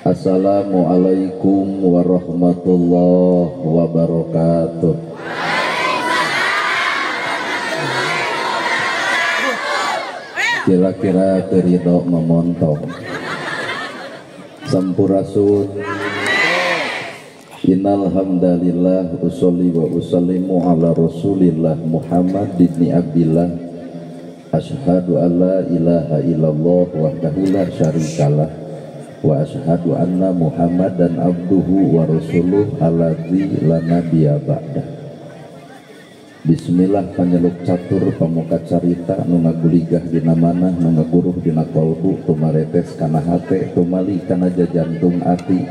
Assalamualaikum warahmatullahi wabarakatuh. Kira-kira terido memontong sampurasun. Innal hamdalillah usolli wa usallimu ala rasulillah Muhammad ibni Abdillah. Asyhadu an la ilaha illallah wahdahu la syarikalah wa asyhadu anna Muhammadan abduhu wa rasuluh alladzi la nabiyya ba'dah. Bismillah panyeluk catur pamuka carita nu ngaguligah dina manah nu ngaguruh dina kolbu tumaretes kana hate tumali kana jajantung ati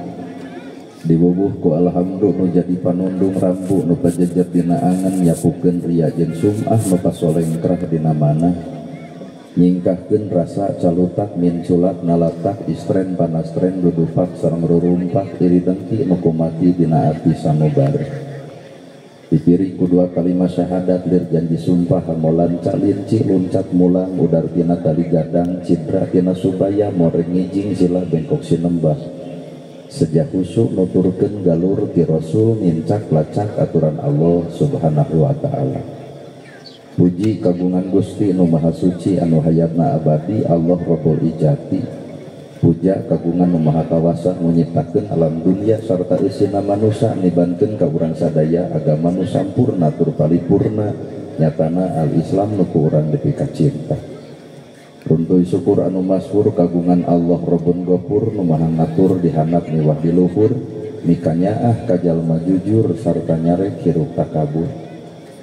dibubuh ku alhamdulillah nu jadi panundung rambu nu pajejer dina angan nyapukeun ria jeung sum'ah nu pasolengkrah dina manah nyingkahkeun rasa calutak min sulat nalatak istren panastren dudupak sareng rurumpak iri dengki nu kumati dina ati sanubar dipiri kedua kalimat syahadat lir janji sumpah hamolan calinci luncat mulang udar tina tali gadang cidra tina subaya moreng ngijing silah bengkok sinembah sejak husuk nuturkeun galur ti rasul mincak lacak aturan Allah subhanahu wa ta'ala. Puji kagungan Gusti nu maha suci anu hayatna abadi Allah Rabbul Ijati. Puja kagungan nu maha kawasa nyiptakeun alam dunia sarta eusina manusia nibankeun ka urang sadaya agama nu sampurna tur paripurna nyatana al-Islam nu ku urang depi ka cinta. Runtuh syukur anu masyhur kagungan Allah Rabbun Ghafur nu maha ngatur dihanap miwah di luhur mikanyaah ka jalma jujur sarta nyarek hirup takabur.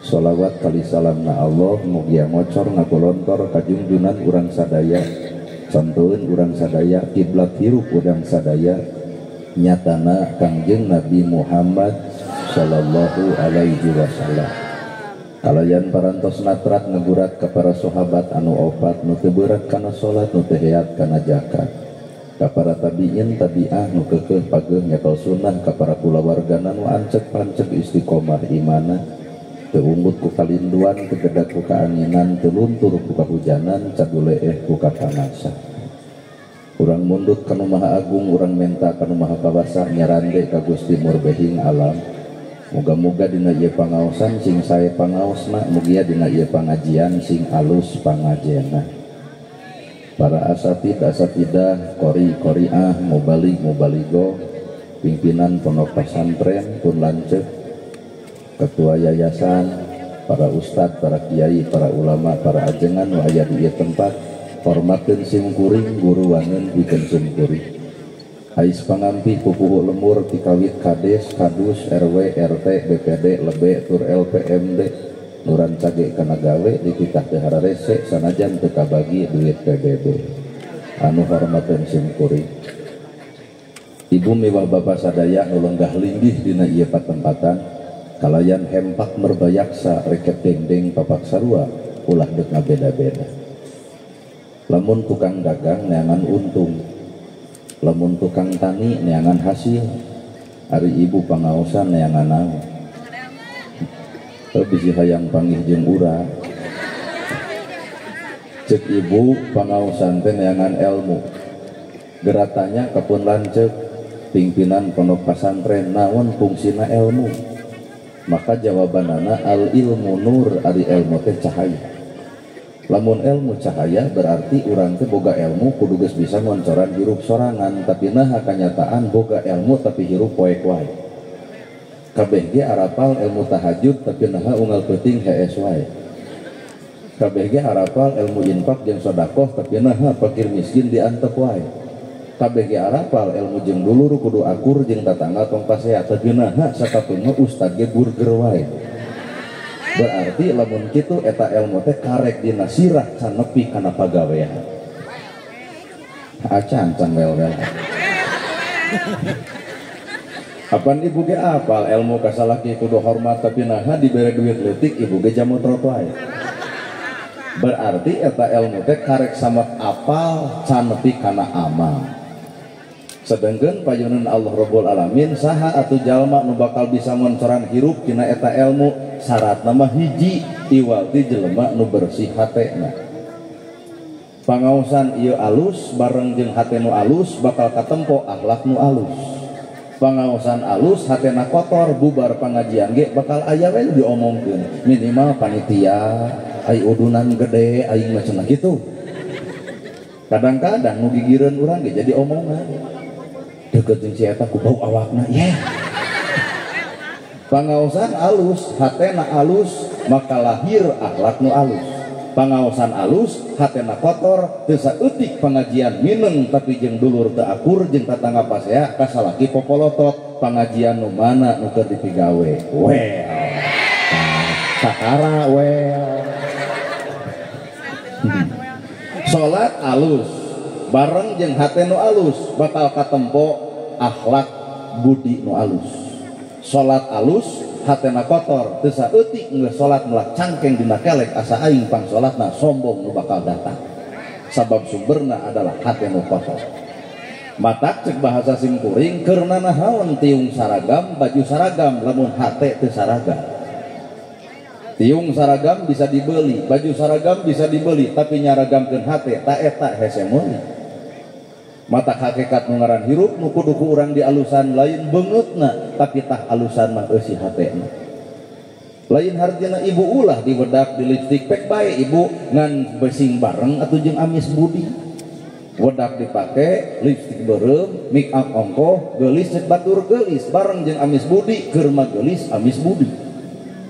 Sholawat kali salamna Allah mugia ngocor ngakulontor ka junjunan urang sadaya contohin urang sadaya kiblat hirup urang sadaya nyatana Kangjeng Nabi Muhammad sallallahu alaihi wasallam. Kalayan parantos natrat ngegurat ka para sahabat anu opat nu teu beureuk kana salat nu teu heat kana zakat ka para tabiin tabi'ah nu keukeuh pageuh nyekel sunnah ka para kulawargana nu ancek pancek istiqomah imanna teu unggul ku kalinduan teu gedag ku kaanginan teu luntur ku kahujanan caduleeh ku kapanasan. Urang mundut kanu maha agung urang menta kanu maha kawasa nyarande ka Gusti murbehing alam. Moga-moga dina ieu pangaosan sing sae pangaosna mugia dina ieu pangajian sing alus pangajena. Para asatidah qori-qoriah mubalik-mubaligo pimpinan pondok pesantren pun lanceuk ketua yayasan para ustad para kiai para ulama para ajengan nu aya di ieu tempat hormatkeun simkuring guru wangeun pikeun simkuring. Ais pangampi pupuhu lemur tikawit kades kadus RW RT BPD lebe tur LPMD nuran cage kana gawe dititah teu hararese sanajan teu kabagi duit PBB anu hormatkeun simkuring. Ibu mewah bapak sadaya nu lenggah linggih dina ieu patempatan kalayan hempak merbayaksa reket dengdeng papak sarua ulah deuk ngabeda-beda. Lamun tukang dagang neangan untung, lamun tukang tani neangan hasil, ari ibu pangaosan neangan naon. Bisi hayang panggih jeung urang. Cek ibu pangaosan teh neangan ilmu. Geratanya kapun lanceuk pimpinan pondok pesantren naon fungsina ilmu. Maka jawabanana al ilmu nur ari ilmu teh cahaya. Lamun ilmu cahaya berarti urang teh boga ilmu kudu geus bisa ngoncoran hirup sorangan tapi naha kanyataan boga ilmu tapi hirup poek wae. Kabeh ge arapal ilmu tahajud tapi naha unggal peuting hees wae. Kabeh ge arapal ilmu infak jeung sedekah tapi naha fakir miskin diantep wae. Kabeh ge arapal ilmu jeung dulur kudu akur jeung tatangga tong pasea tapi naha sakapeung ustad ge burger wae. Berarti lamun kitu eta ilmu teh karek dina sirah can nepi kana pagawean. Acan can wel-wel. Apan ibu ge apal ilmu kasalaki kudu hormat tapi naha dibere duit leutik ibu ge jamu trot wae. Berarti eta ilmu teh karek samat apal can nepi kana amal. Sedengkeun payunan Allah Rabbul Alamin saha atuh jalma nu bakal bisa ngoncoran hirup tina eta ilmu syaratna mah hiji iwal ti jelema nu bersih hatena. Pangaosan ieu alus bareng jeung hate nu alus bakal katempo akhlak nu alus. Pangaosan alus hatena kotor bubar pangajian ge bakal aya we diomongkeun. Minimal panitia ai udunan gede aing mah cenah kitu. Kadang-kadang nu gigireun urang ge jadi omongan. Deukeut jeung si eta ku bau awakna ye. Pangaosan alus hatena alus maka lahir akhlak nu alus. Pangaosan alus hatena kotor teu saeutik pangajian mineng tapi jeung dulur teu akur jeung tatangga pasea kasalaki popolotot pangajian nu mana nu keur dipigawe well sakara well salat alus bareng jeung hate nu alus bakal katempo akhlak budi nu alus. Salat alus hatena kotor teu saeutik geus salat meulak cangkeng dina kelek asa aing pang salatna sombong nu bakal datang. Sabab sumberna adalah hate nu kotor. Matak cek bahasa simkuring keurna nahaon tiung saragam baju saragam lamun hate teu saragam. Tiung saragam bisa dibeli, baju saragam bisa dibeli, tapi nyaragamkeun hate ta eta hese meuli. Mata hakikat nu ngaran hirup nu kudu ku urang di alusan lain beungeutna tapi tah alusan mah eusi hatena. Lain hartina ibu ulah diwedak di lipstik pek bae ibu ngan besing bareng atuh jeung amis budi. Wedak dipake lipstik beureum, make up ongkoh, geulis cek batur geulis bareng jeung amis budi keur mah geulis amis budi.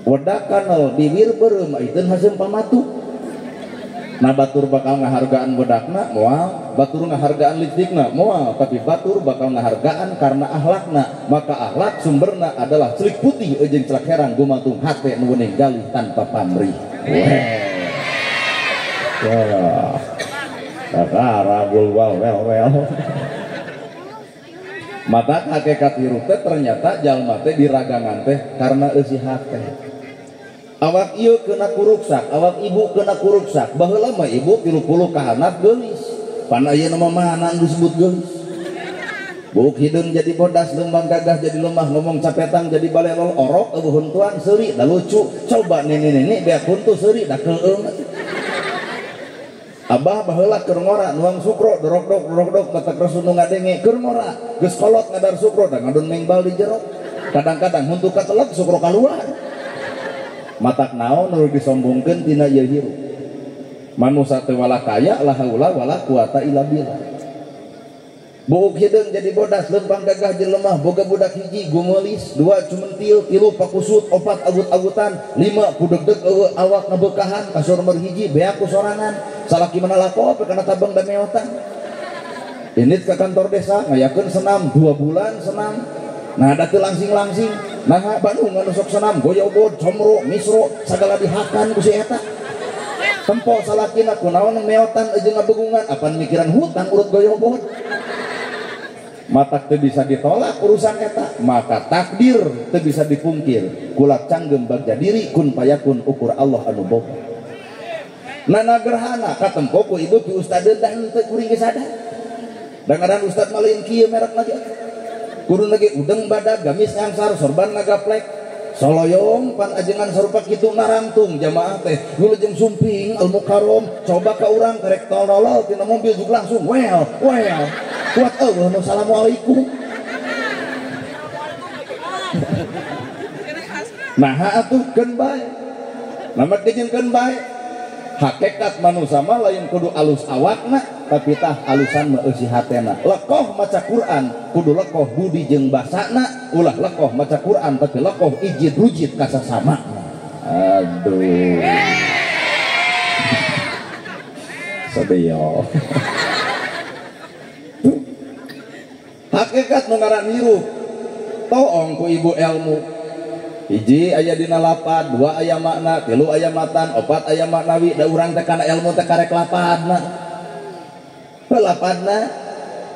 Wedak kanal bibir beureum ayeuna haseum pamatu. Nah batur bakal ngahargaan bedakna moal, batur ngahargaan lipstikna moal, tapi batur bakal ngahargaan karena akhlakna. Maka akhlak sumberna adalah celik putih jeung celak herang gumantung hate nu wening galih tanpa pamrih. Wah. Karabul well. Mata hakikat hirup teh ternyata jalma teh diragangan teh karena eusi hate. Awak ieu kena kuruksak, awak ibu kena kuruksak. Baheula mah ibu 30 ka handap geulis. Pan ayeuna mah mana disebut geulis. Buk hideung jadi bodas, lembang gagah jadi lemah, ngomong capetang jadi balelol, orok eueuh huntuan seuri da lucu. Coba nini beak huntu seuri da keueung. Abah baheula keur ngora nuang sukro dorok-dok matak resu nu ngadenge keur ngora. Geus kolot ngadar sukro da ngadon mengbal di jero. Kadang-kadang huntu katelek sukro kaluar. Matak naon nu disombongkeun tina ieu hirup. Manusa teu wala kaya la haula wala quwata illa billah. Buuk hideung jadi bodas, lempang gagah jeung lemah, boga budak hiji gumelis, 2 cumentil, 3 pakusut, 4 agut-agutan, 5 pudegdeg eueuh awak ngabeukahan, kasur nomor hiji beak ku sorangan, salaki mana lako kana tabang da meotan. Init ka kantor desa ngayakeun senam 2 bulan senam. Nah ada teu langsing-langsing. Nah Bandung anu sok senam goyobod, comro, misro sagala dihakan ku si eta. Tempo salakina kunaon meotan jeung ngabegungan apan mikiran hutang urut goyobod. Matak teu bisa ditolak urusan eta, maka takdir teu bisa dipungkir. Kulak canggem bagja diri kun payakun ukur Allah anu boga. Nana gerhana katempo ku ibu ti ustadeun dah teu kuring geus sadar. Dangaran ustad maleun kieu merek lagi. Kudu lagi udeng badag gamis ngangsar sorban ngagaplek soloyong pan ajengan sarupa kitu narantung jamaah teh wilujeng sumping al mukarrom coba ka urang karek tolol tina mobil juga langsung well kuat eueuh nu assalamualaikum. Nah atuh keun bae lamun dijengkeun bae hakikat manusia mah lain kudu alus awakna tapi tah alusan mah eusi hatena. Lekoh maca Quran kudu lekoh budi jeung basana, ulah lekoh maca Quran tapi lekoh ijid rujid ka sasama. Aduh. Sadeyo. Hakikat nu ngaran hirup toong ku ibu ilmu. Hiji aya dina lapad, 2 aya makna, 3 aya matan, 4 aya maknawi, da urang teh kana ilmu teh karek lapadna. Lapadna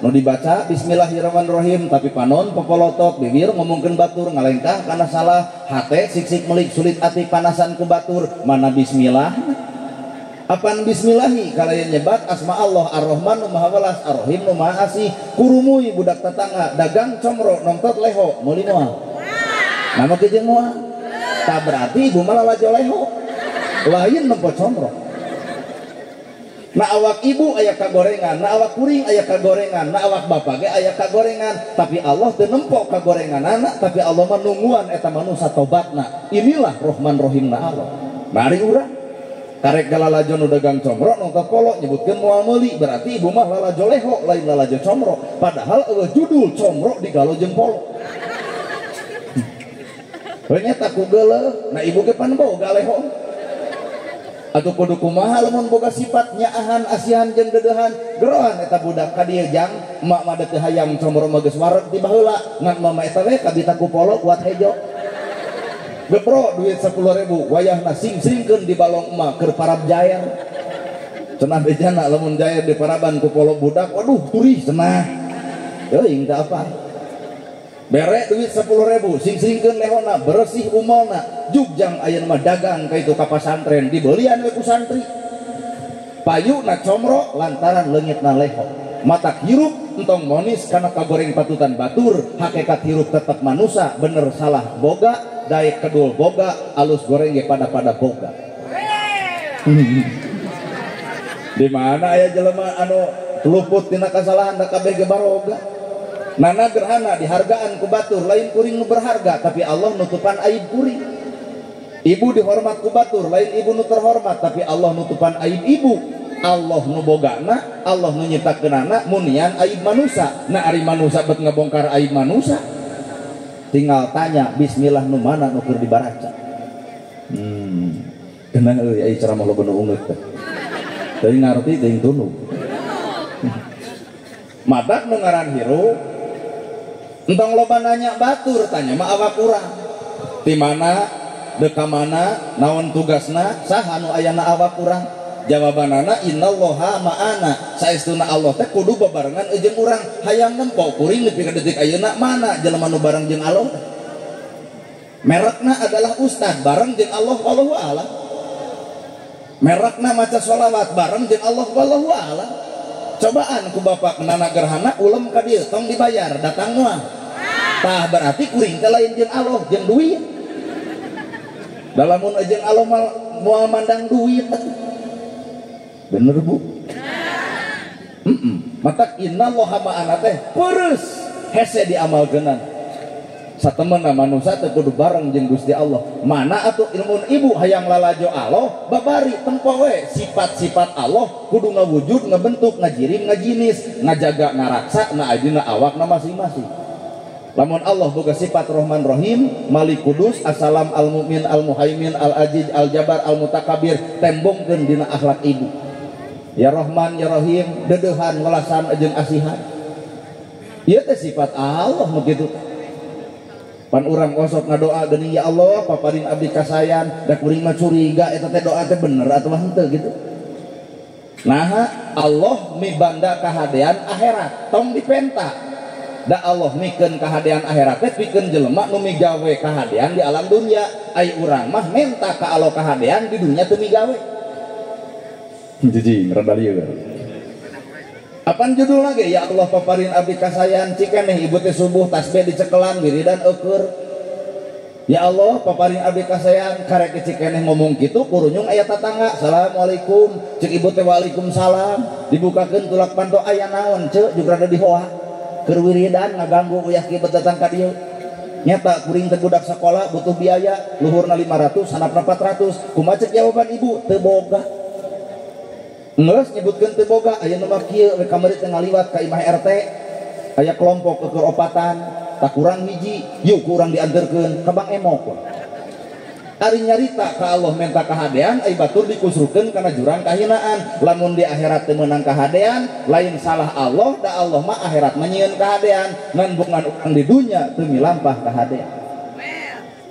nu dibaca bismillahirrahmanirrahim tapi panon popolotot bibir ngomongkeun batur ngalengkah kana salah hate sik-sik melik sulit ati panasan ku batur mana bismillah. Apan bismillahi kalaya nyebat asma Allah Ar-Rahman nu Maha Welas Ar-Rahim nu Maha Asih kurumuy budak tetangga dagang comro nongtot leho meuli moal. Nama kejeng moal. Tak berarti ibu malah lajo leho. Lain nempo comro. Na awak ibu aya kagorengan, na awak kuring aya kagorengan, na awak bapak ge aya kagorengan, tapi Allah teu nempok kagorengan anak, tapi Allah menungguan eta manusia tobatna. Inilah Rahman Rahimna Allah. Mari urang karek galalajo nu dagang comro nu kapolo nyebutkeun moal meuli, berarti ibu mah lalajo leho lain lalajo comro, padahal eueuh judul comro digalo jeung polo. We nya tak ku geuleuh, na ibu ge pan boga leho. Atuh kudu kumaha lamun boga sifat nyaahan asihan jeung dedehan gerohan eta budak ka dieu jang emak mah teu hayang comro mah geus wareg ti baheula ngan mama eta we kabita ku polo kuat hejo gepro duit 10.000 wayahna sing-singkeun di balong emak keur parab jair cenah bejana lamun jair di paraban ku polo budak waduh turih cenah teuing teh apa bere duit 10.000 sing-singkeun lehona bersih umalna jugjang ayeuna mah dagang ka itu ka pasantren dibelian we ku santri payuna comro lantaran leungitna leho matak hirup entong monis kana kagoreng patutan batur hakikat hirup tetep manusia bener salah boga daek kedul boga alus goreng ge pada boga di mana aya jelema anu luput tina kasalahan da kabeh ge baroga nana gerhana dihargaan ku batur lain kuring nu berharga tapi Allah nutupan aib kuring ibu dihormat ku batur lain ibu nu terhormat tapi Allah nutupan aib ibu Allah nu bogana Allah nu nyiptakeunana munian aib manusia na ari manusia bet ngabongkar aib manusia tinggal tanya bismillah nu mana nu keur dibaraca kenang euy ai ceramah lo bener ungeut teh teuing ngarti teuing tunu madak nu ngaran hirup entong loba nanya batur tanya mah awak urang di mana deka mana naon tugasna saha nu aya na awak urang jawabanana innallaha ma'ana saestuna Allah teh kudu babarengan jeung urang hayang nempo kuring nepi ka detik ayeuna mana jelema nu bareng jeung Allah merekna adalah ustad bareng jeung Allah wallahu a'lam merekna maca sholawat bareng jeung Allah wallahu a'lam cobaan ku bapak nana gerhana ulem ka dieu tong dibayar datang moal tah berarti kuring teh lain jeung Allah jeung duit dalamun jeung Allah moal mandang duit bener bu mata innallaha ma'ana teh peureuss hese diamalkeunan satemenna manusia teh kudu bareng jeung Gusti Allah mana atuh ilmu ibu hayang lalajo Allah babari tempo we sifat-sifat Allah kudu ngawujud ngabentuk ngajirim ngajinis ngajaga ngaraksa na adina awakna masing-masing lamun Allah boga sifat Rahman Rahim Malik Kudus Assalam Al-Mu'min Al-Muhaimin Al-Aziz Al-Jabar Al-Mutakabir tembongkeun dina akhlak ibu ya Rahman ya Rahim dedehan welasan jeung asihan ieu teh sifat Allah begitu pan urang kosok ngadoa geuning ya Allah paparin abdi kasayan da kuring mah curiga eta teh doa teh bener atuh henteu gitu nah Allah mibanda kahadean akhirat tong dipenta da Allah mikeun kahadean akhirat teh pikeun jelema nu migawe kahadean di alam dunia ai urang mah menta ka Allah kahadean di dunia teu migawe jijing rada lieur apaan judul lagi ya Allah paparin abdi kasayan cikeneh ibu teh subuh tasbih dicekelan wiridan eukeur ya Allah paparin abdi kasayan karek cikeneh ngomong kitu kurunyung aya tatangga assalamualaikum cek ibu teh waalaikumsalam dibukakeun tulak panto aya naon ceuk juga rada dihoa keur wiridan ngaganggu uyah kieu datang ka dieu nyata kuring teh budak sakola butuh biaya luhurna 500 sanapna 400 kumaha cek jawaban ibu teu boga ngeus nyebutkeun teu boga ayeuna mah kieu we kamari teh ngaliwat ka imah RT aya kelompok keur opatan tak kurang hiji yuk kurang dianterkeun ka Bang Emok ari nyarita ka Allah menta kahadean ai batur dikusrukeun kana jurang kahinaan lamun di akhirat teu meunang kahadean lain salah Allah da Allah mah akhirat nyieun kahadean ngan bungan urang di dunya teu milampah kahadean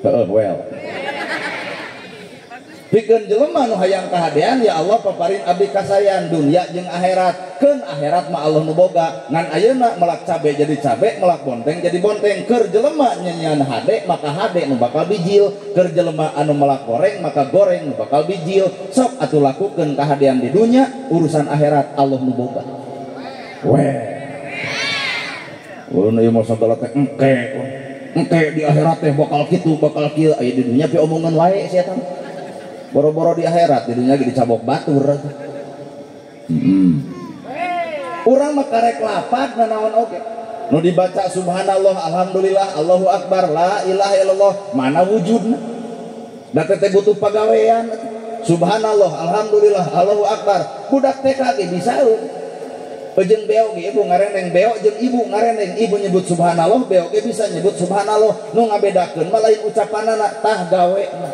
heueuh well pikeun jelema nu hayang kahadean ya Allah paparin abdi kasayan dunya jeung akhirat keun akhirat mah Allah nu boga ngan ayeuna melak cabe jadi cabe melak bonteng jadi bonteng keur jelema nyanyian hade maka hade nu bakal bijil keur jelema anu melak goreng maka goreng nu bakal bijil sok atuh lakukeun kahadean di dunya urusan akhirat Allah nu boga weh ulun ieu mah sagala teh engke di akhirat teh bakal kitu bakal kieu aya di dunya pi omongan wae sia tah boro-boro di akhirat di dunia dicabok batur Urang mah karek lapat nanaon oge nu dibaca subhanallah alhamdulillah Allahu akbar la ilaha illallah mana wujudna da teh butuh pagawean subhanallah alhamdulillah Allahu akbar budak TK ge bisa jeung beo ge ibu ngareneng beo jeung ibu ngareneng ibu nyebut subhanallah beo ge bisa nyebut subhanallah nu ngabedakeun mah lain ucapanana tah gaweana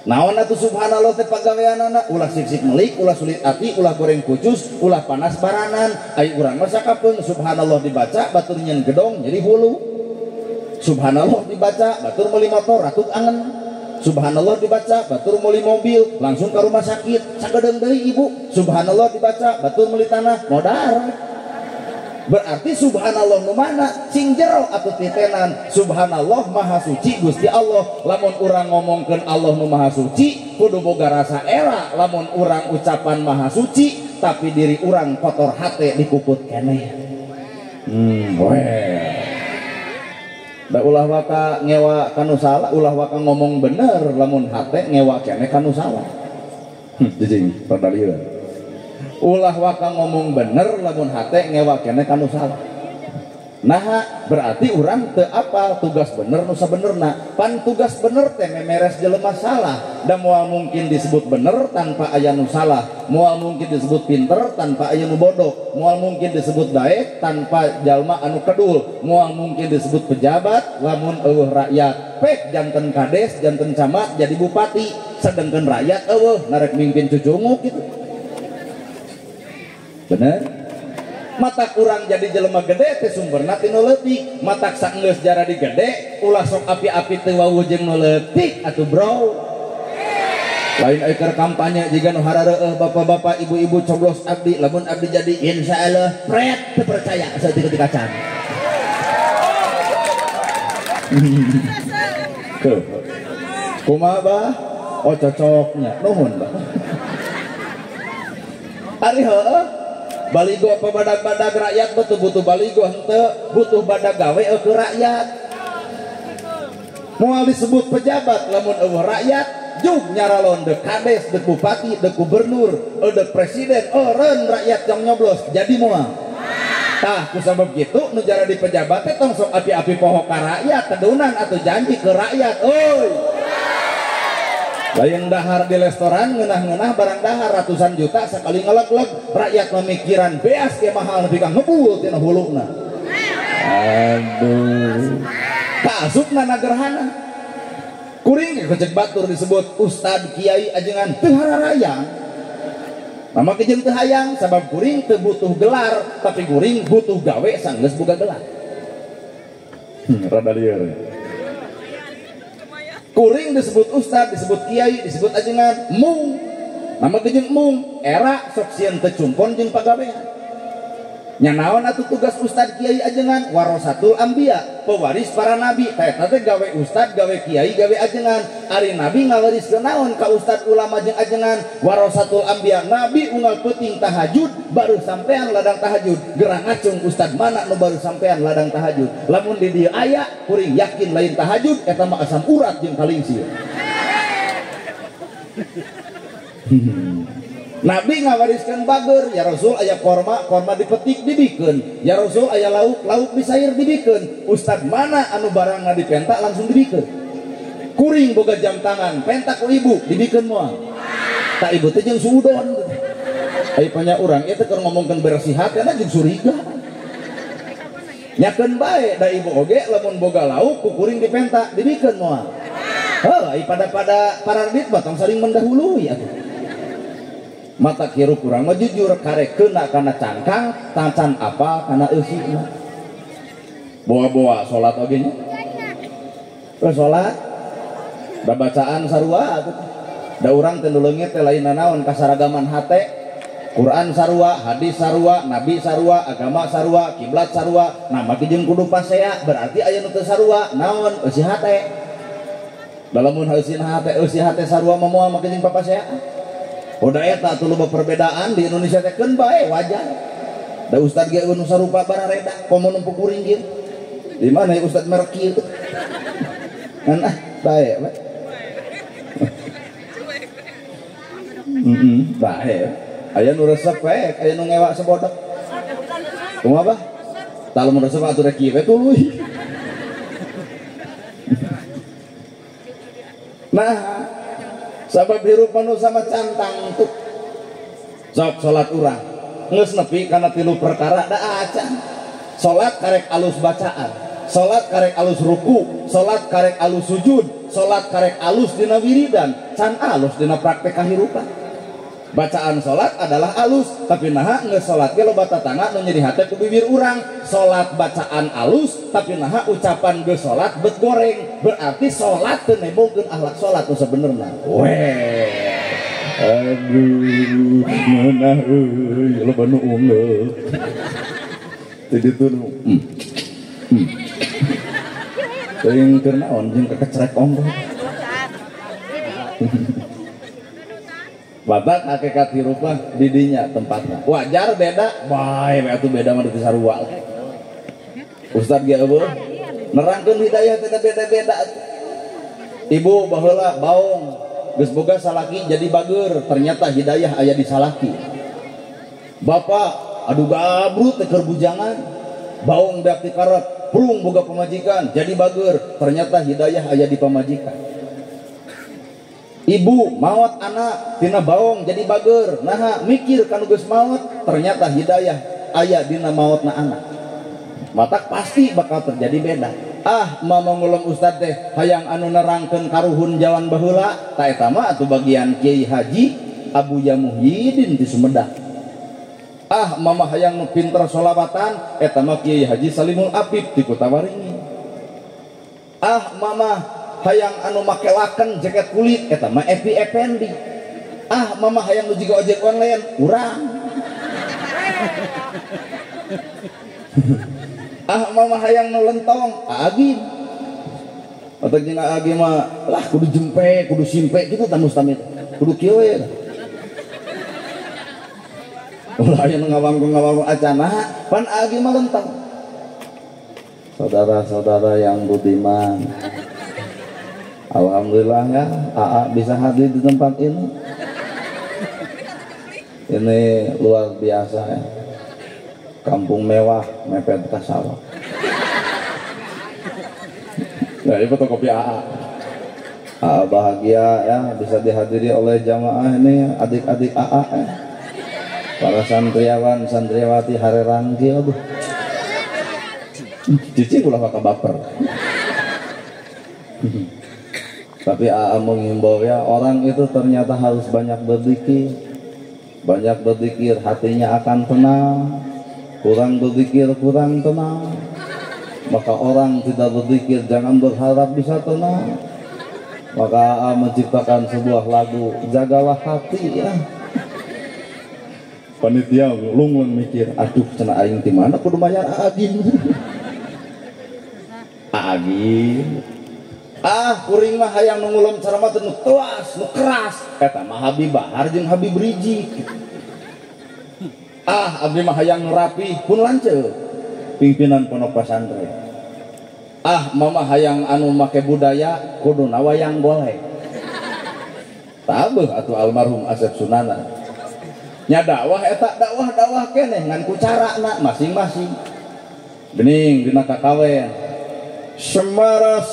naon atuh subhanallah teh pagaweanana ulah sik-sik melik ulah sulit ati ulah goreng kucus ulah panas baranan ai urang mah sakapeung subhanallah dibaca batur nyeun gedong jadi hulu subhanallah dibaca batur meuli motor ratut angen subhanallah dibaca batur meuli mobil langsung ke rumah sakit sagedeung deui ibu subhanallah dibaca batur meuli tanah modar berarti subhanallah nu mana sing jero atuh titenan subhanallah maha suci Gusti Allah lamun urang ngomongkeun Allah nu maha suci kudu boga rasa era lamun urang ucapan maha suci tapi diri urang kotor hate dipuput keneh da ulah waka ngewa kanu salah ulah waka ngomong bener lamun hate ngewa keneh kanu salah jadi rada lieur ulah waka ngomong bener lamun hate ngewa keneh kanu salah nah berarti urang teu apal tugas bener nu sabenerna pan tugas bener teh memeres jelema salah da moal mungkin disebut bener tanpa aya nu salah moal mungkin disebut pinter tanpa aya nu bodoh moal mungkin disebut daek tanpa jalma anu kedul moal mungkin disebut pejabat lamun eueuh rakyat pek janten kades janten camat jadi bupati sedengkeun rakyat eueuh narek mimpin cucunguk gitu bener mata kurang jadi jelema gede teh sumberna tinu leutik matak saenggeus jara di gede ulah sok api-api teu wawuh jeung nu leutik atuh bro lain keur kampanye jiga nu harareueuh bapak-bapak ibu-ibu coblos abdi lamun abdi jadi insyaallah pret teu percaya saeutik kacan kumaha bah oh cocoknya nuhun bah ari heueuh baligo apa badag-badag rakyat betul butuh baligo henteu butuh badag gawe ke rakyat moal disebut pejabat lamun eueuh rakyat jug nyaralon dek kades dek bupati dek gubernur dek presiden eureun rakyat yang nyoblos jadi moal tah kusabab kitu nu jara di pejabat teh tong sok api-api poho ka rakyat tedunan atau janji ke rakyat euy lain dahar di restoran ngeunah-ngeunah barang dahar ratusan juta sekali ngeleg-leg rakyat memikiran beas ke mahal nepi ka ngebul tina huluna aduh kaasupna nagerhana kuring kecek batur disebut ustad kiai ajengan teu hararayang nama kejeung teu hayang sabab kuring teu butuh gelar tapi kuring butuh gawe sanggeus boga gelar rada lieur kuring disebut ustad, disebut kiai, disebut ajengan mung nama kejeung mung era sok sieun teu cumpon jeung pagawean nya naon atuh tugas ustad kiai ajengan warasatul anbiya pewaris para nabi eta teh gawe ustad gawe kiai gawe ajengan ari nabi ngawariskeun naon ka ustad ulama jeung ajengan warasatul anbiya nabi unggal peuting tahajud baru sampean ladang tahajud gerang ngacung ustad mana nu baru sampean ladang tahajud lamun di dieu aya kuring yakin lain tahajud eta mah asam urat jeung kalingsil Nabi ngawariskan bager ya Rasul aya korma dipetik dibikeun ya Rasul aya lauk disair dibikeun ustad mana anu barang dipenta langsung dibikeun kuring boga jam tangan penta ku ibu dibikeun moal tak ibu teh jeung suudon ai panya urang ieu teh keur ngomongkeun bersihat kana jeung suriga nyakeun bae da ibu oge lamun boga lauk ku kuring dipenta dibikeun moal heuh ai pada paradit batang saling mendahului atuh mata kiru kurang mah jujur karek kena kana cangkang tancan apa kana eusina boa-boa salat oge nya salat da bacaan sarua da urang teh nu leungit teh lain naon kasaragaman hate Quran sarua hadis sarua nabi sarua agama sarua kiblat sarua nah maki jeung kudu pasea berarti aya nu teu sarua naon eusi hate dalam mun eusi hate sarua mah moal maki jeung papasea udah eta tuh loba perbedaan di Indonesia teh keun bae wajar. Da ustad ge nu sarupa barareda komo numpuk kuring kieu. Di mana ya ustad merek kieu? Kan bae bae. Bae. aya nu resep we aya nu ngewa sebodok kumaha bah tah mun resep atuh rek kieu we tuluy. Nah sabab hirup nu sama cantang tuh sok salat urang geus nepi kana 3 perkara da acan. Salat karek alus bacaan, salat karek alus ruku, salat karek alus sujud, salat karek alus dina wiridan, can alus dina praktek kahirupan. Bacaan salat adalah alus, tapi naha geus salat ge loba tatangga nu nyeri hate ku bibir urang. Salat bacaan alus, tapi naha ucapan geus salat bet goreng. Berarti salat teu nebongkeun akhlak salat nu sabenerna. Weh. Aduh, mana euy, loba nu ungeul. Jadi tuh, teuing keur naon jeung kekecrek onggoh. Batak hakikat hirup mah di dinya tempatna. Wajar beda, bae we atuh beda mah di sarua. Ustad ge eueuh nerangkeun hidayah teh beda-beda. Ibu baheula baong geus boga salaki jadi bager, ternyata hidayah aya di salaki. Bapak aduh gabrut teh keur bujangan, baong beak ti karet, pulung boga pamajikan jadi bager, ternyata hidayah aya di pamajikan. Ibu maot anak tina baong jadi bager, nah mikir kanu geus maot, ternyata hidayah aya dina maotna anak. Matak pasti bakal terjadi beda. Mama ngulung ustad teh hayang anu nerangkeun karuhun jawan baheula, ta eta mah atuh bagian Kiai Haji Abuya Muhyiddin di Sumedang. Mama hayang nu pinter sholawatan, eta mah Kiai Haji Salimul Apip di Kutawaringin. Mama hayang anu make laken jaket kulit, eta mah Epi Effendi. Mama hayang nu jiga ojek online, urang. Mama hayang nu lentong, Agim. Otak jeung Agim mah lah kudu jempe, kudu simpe kitu tah mustamid. Kudu kieu we. Ulah aya nu ngawangku acana, pan Agim mah lentong. Saudara-saudara yang budiman, alhamdulillah ya, AA bisa hadir di tempat ini. Ini luar biasa ya. Kampung mewah, mepet ka sawah. Nah, ini fotokopi AA. AA bahagia ya bisa dihadiri oleh jamaah ini adik-adik AA ya. Para santriawan, santriawati harerangki, aduh. Cici ulah maka baper. Tapi AA mengimbau ya, orang itu ternyata harus banyak berzikir. Banyak berzikir hatinya akan tenang. Kurang berzikir kurang tenang. Maka orang tidak berzikir jangan berharap bisa tenang. Maka AA menciptakan sebuah lagu, jagalah hati ya. Panitia lunglung mikir, aduh cenah aing di mana kudu bayar Agim. Agim. Kuring mah hayang nu ngulum ceramah teh nu tewas, nu keras. Eta mah Habib Bahar jeung Habib Rizik. Abdi mah hayang nu rapi pun lanceuk. Pimpinan pondok pesantren. Mama hayang anu make budaya kuduna wayang golek. Tabeuh atuh almarhum Asep Sunana. Nya dakwah eta dakwah keneh ngan ku carana masing-masing. Geuning dina kakawen. Semar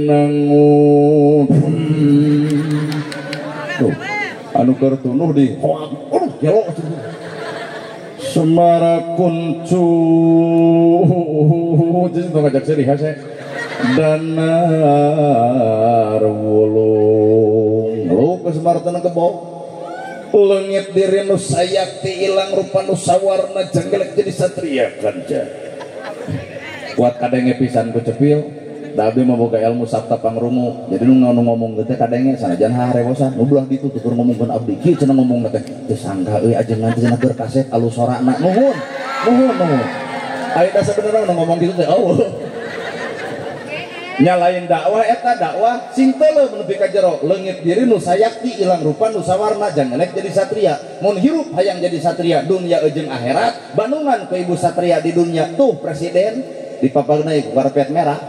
nangut. Tuh, anu keur tunuh di hoak. Gelo Semara kuncu jadi tong ngajak sedih hase danar wulung lu ke Semar tenang kebok leungit diri nu sayakti ilang rupa nu sawarna jenggelek jadi satria kanja kuat kadenge pisan ku cepil da abdi mah boga ilmu sabta pangrungu jadi nu ngomong teh kadenge sanajan harewosan nu belah ditu tutur ngomongkeun abdi kieu cenah ngomong teh teu sangka euy ajengan teh cenah keur kaset alus sorana nuhun aya da sabenerna ngomong kitu teh nya lain dakwah eta dakwah sing teu nepi ka jero leungit diri nu sayakti ilang rupa nu sawarna jangelek jadi satria mun hirup hayang jadi satria dunia jeung akhirat bandungan ku ibu satria di dunia tuh presiden dipapagna ku karpet merah.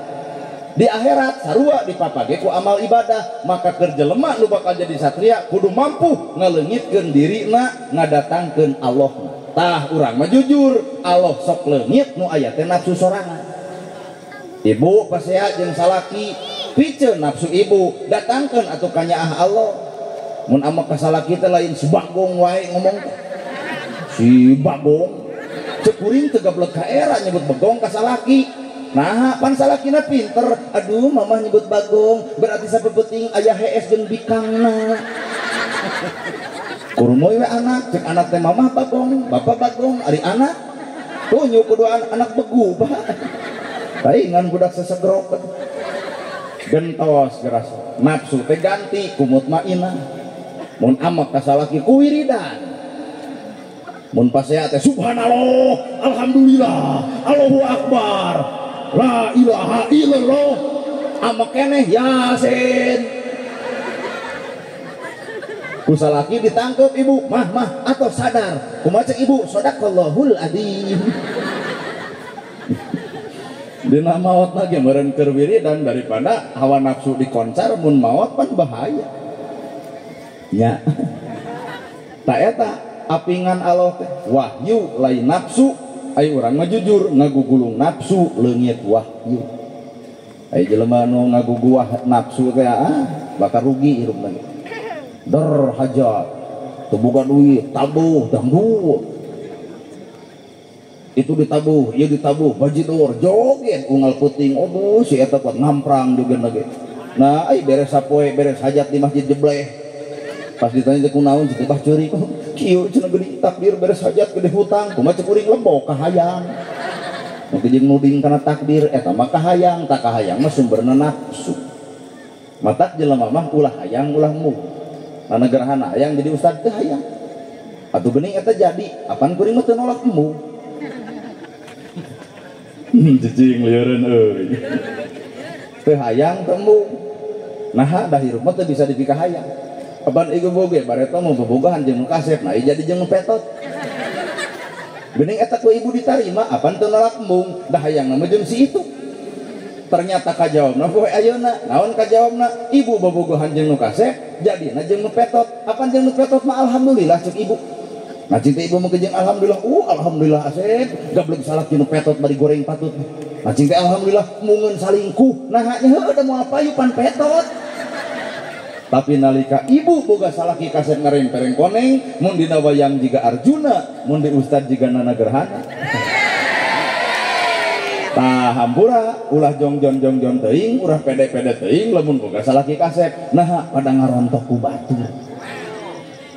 Di akhirat sarua dipapage ku amal ibadah, maka keur jelema nu bakal jadi satria kudu mampu ngaleungitkeun dirina ngadatangkeun Allah. Tah urang mah jujur, Allah sok leungit nu aya teh nafsu sorangan. Ibu pasea jeung salaki piceun nafsu ibu, datangkeun atuh ka nyaah Allah. Mun ama ka salaki teh lain si bagong wae ngomong teh. Si bagong cek kuring teu gablek ka era nyebut bagong ka salaki. Nah, pan salakina pinter. Aduh, mamah nyebut bagong, berarti sapepeting aya hees jeung bikangna. Kurumoy we anak, cek anak teh mamah bagong, bapak bagong, ari anak. Tuh nyu kudu anak begu, bah. Taingan budak sesegrok. Gentos geras. Nafsu teh ganti ku mutmainah. Mun amak ka salaki ku wiridan. Mun pasea teh subhanallah, alhamdulillah, Allahu akbar. La ilaha illallah. Amak keneh Yasin. Kusalaki ditangkep ibu, mah atau sadar. Kumaha cek ibu, sadaqallahul adzim. Dina maot lagi meureun keur wiridan daripada hawa nafsu dikoncar mun maot pan bahaya. Nya. Ta eta apingan Allah teh wahyu lain nafsu. Ayo urang mah jujur ngagugulung nafsu leungit wahyu. Ayo jelema nu ngaguguah nafsu teh bakal rugi hirupna. Der hajat teu boga duit tabuh dangdut. Itu ditabuh, ieu ditabuh bajidor joget unggal peuting. Aduh si eta kuat ngamprang joget lagi. Nah, ai beres sapoe beres hajat di masjid jebleh. Pas ditanya teh kunaon cek bah ceurik. Kieu cenah geuning takbir beres hajat gede hutang. Kumaha cek kuring lembok kahayang. Mun jeung nuding kana takbir eta mah kahayang, tak kahayang mah sumberna nafsu. Matak jelema mah ulah hayang ulah mu. Nah gerhana hayang jadi ustad teh hayang. Atuh geuning eta jadi, apan kuring mah teu nolak mu. Cicing lieureun euy. Teu hayang teu mu. Nah da hirup mah teu bisa dipika hayang. Aban ieu boge bareta mau bobogahan jeung nu kasep, nah jadi jeung nu petot. Geuning eta ku ibu ditarima, apan teu nolak embung, da hayangna mah jeung si itu. Ternyata kajawabna poe ayeuna, naon kajawabna? Ibu bobogohan jeung nu kasep, jadina jeung nu petot. Apan jeung nu petot mah alhamdulillah cek ibu. Nah cinta ibu mah jeung alhamdulillah, alhamdulillah asep, gablek salaki nu petot bari goreng patut. Nah cinta alhamdulillah mungeun salingkuh, nah nya heuh da moal payu pan petot. Tapi nalika ibu boga salaki kasep ngarempereng koneng, mun dina wayang jiga Arjuna, mun di ustad jiga Nana Gerhana. Tah hampura ulah jongjon teuing, urang pede-pede teuing lamun boga salaki kasep. Nah pada ngarontok ku batur.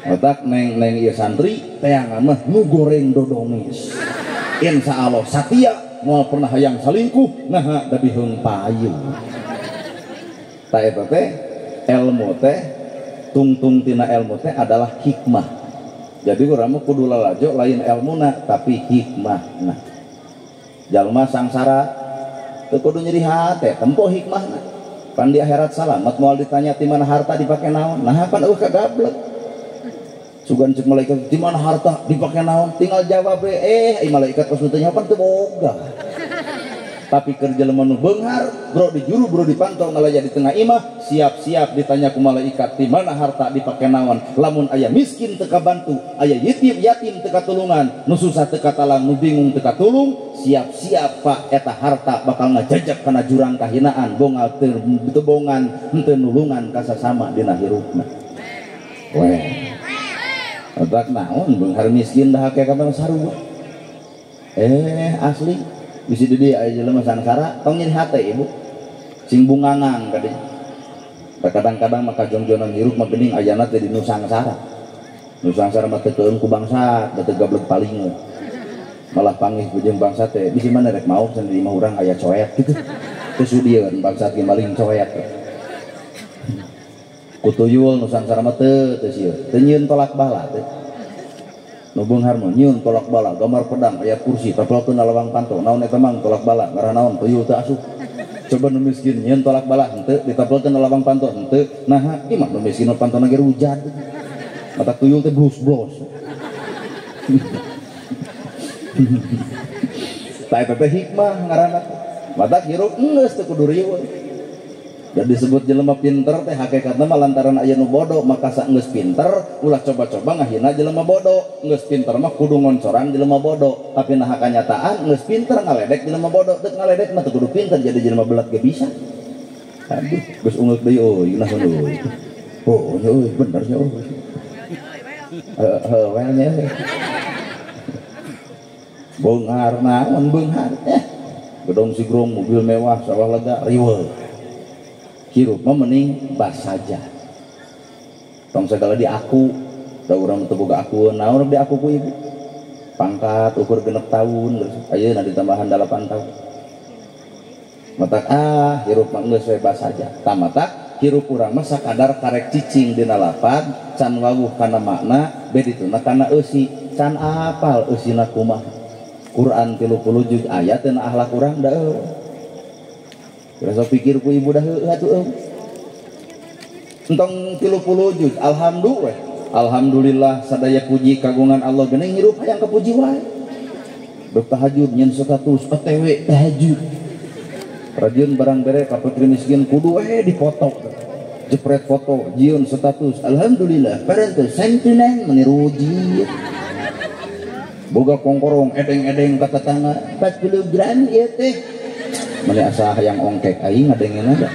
Otak neng ieu santri teangan mah nu goreng dodongis. Insyaallah satia moal pernah hayang salingkuh, nah da biheung payu. Ta eta teh ilmu teh tungtung tina ilmu teh adalah hikmah. Jadi urang mah kudu lalajo lain ilmuna tapi hikmahna. Jalma sangsara teu kudu nyeri hate tempo hikmahna. Pan di akhirat salamet moal ditanya di mana harta dipake naon. Nah pan eueuh kagablek. Sugan cek malaikat di mana harta dipake naon? Tinggal jawab ai malaikat pas ditanya pan teu boga. Tapi kerja jelema nu beunghar, bro dijuru bro dipantau ngalaya di tengah imah, siap-siap ditanya ku malaikat di mana harta dipake naon. Lamun aya miskin teu kabantu, aya yatim teu katulungan, nu susah teu katalang, nu bingung teu katulung, siap-siap Pak eta harta bakal ngajajak kana jurang kahinaan, bongal teu bongan henteu nulungan ka sasama dina hirupna. Weh. Otak naon beunghar miskin dah hakikat sarua. Asli bisi di dia aja jelema sangsara tong nyeri hate ibu sing bungangang kade kadang-kadang maka jongjonan hirup mah geuning ayana teh di nu sangsara mah teu keung ku bangsa da teu gablek paling malah panggih ku jeung bangsa teh bisi mana rek mau can di imah urang aya coet kitu teu sudieun bangsa ge maling coet ku tuyul nu sangsara mah teu sieun teu nyieun tolak bala teh nu beunghar mah nyieun tolak bala gambar pedang aya kursi tapelkeun lawang panto naon eta mang tolak bala ngaranna naon tuyul teu asup. Coba nu miskin nyieun tolak bala henteu ditapelkeun lawang panto henteu naha ieu mah nu miskin nu pantona ge rujad mata tuyul teh blos-blos. Ta eta teh hikmah ngaranna mata hirup geus teu kudu riweuh. Jadi disebut jelema pinter teh hakikatna mah lantaran aya nu bodoh, maka saenggeus pinter ulah coba-coba ngahina jelema bodoh. Geus pinter mah kudu ngoncoran jelema bodoh, tapi nah kanyataan geus pinter ngaledek jelema bodoh. Teu ngaledek mah teu kudu pinter, jadi jelema belat ge bisa. Aduh, geus ungeuk deui euy naon euy. Oh, euy bener nya euy. Well nya. Beunghar naon beunghar gedong sigrong mobil mewah sawah lega riweuh. Hirup mah mending bas saja. Tong segala di aku, da urang teu boga aku, naon di aku ku ibu. Pangkat ukur 6 tahun, ayeuna ditambahan 8 tahun. Matak hirup mah geus we bas saja. Tamatak hirup urang mah sakadar karek cicing dina lapad, can wawuh kana makna, bedituna kana eusi, can apal eusina kumaha. Quran 30 juz ayat dan akhlak urang da eueuh. Rasa pikir ku ibu dah atuh entong 30 juz alhamdulillah sadaya puji kagungan Allah geuning hirup hayang kapuji wae. Dok tahajud nyen 100 OTW tahajud. Rajin barang bere ka putri miskin kudu dipoto. Jepret foto jieun status alhamdulillah parantos sentinen meniruji. Boga kongkorong edeng-edeng ka tetangga 40 gram ieu teh. Mane asa hayang ongkek aing ngadengeun ada.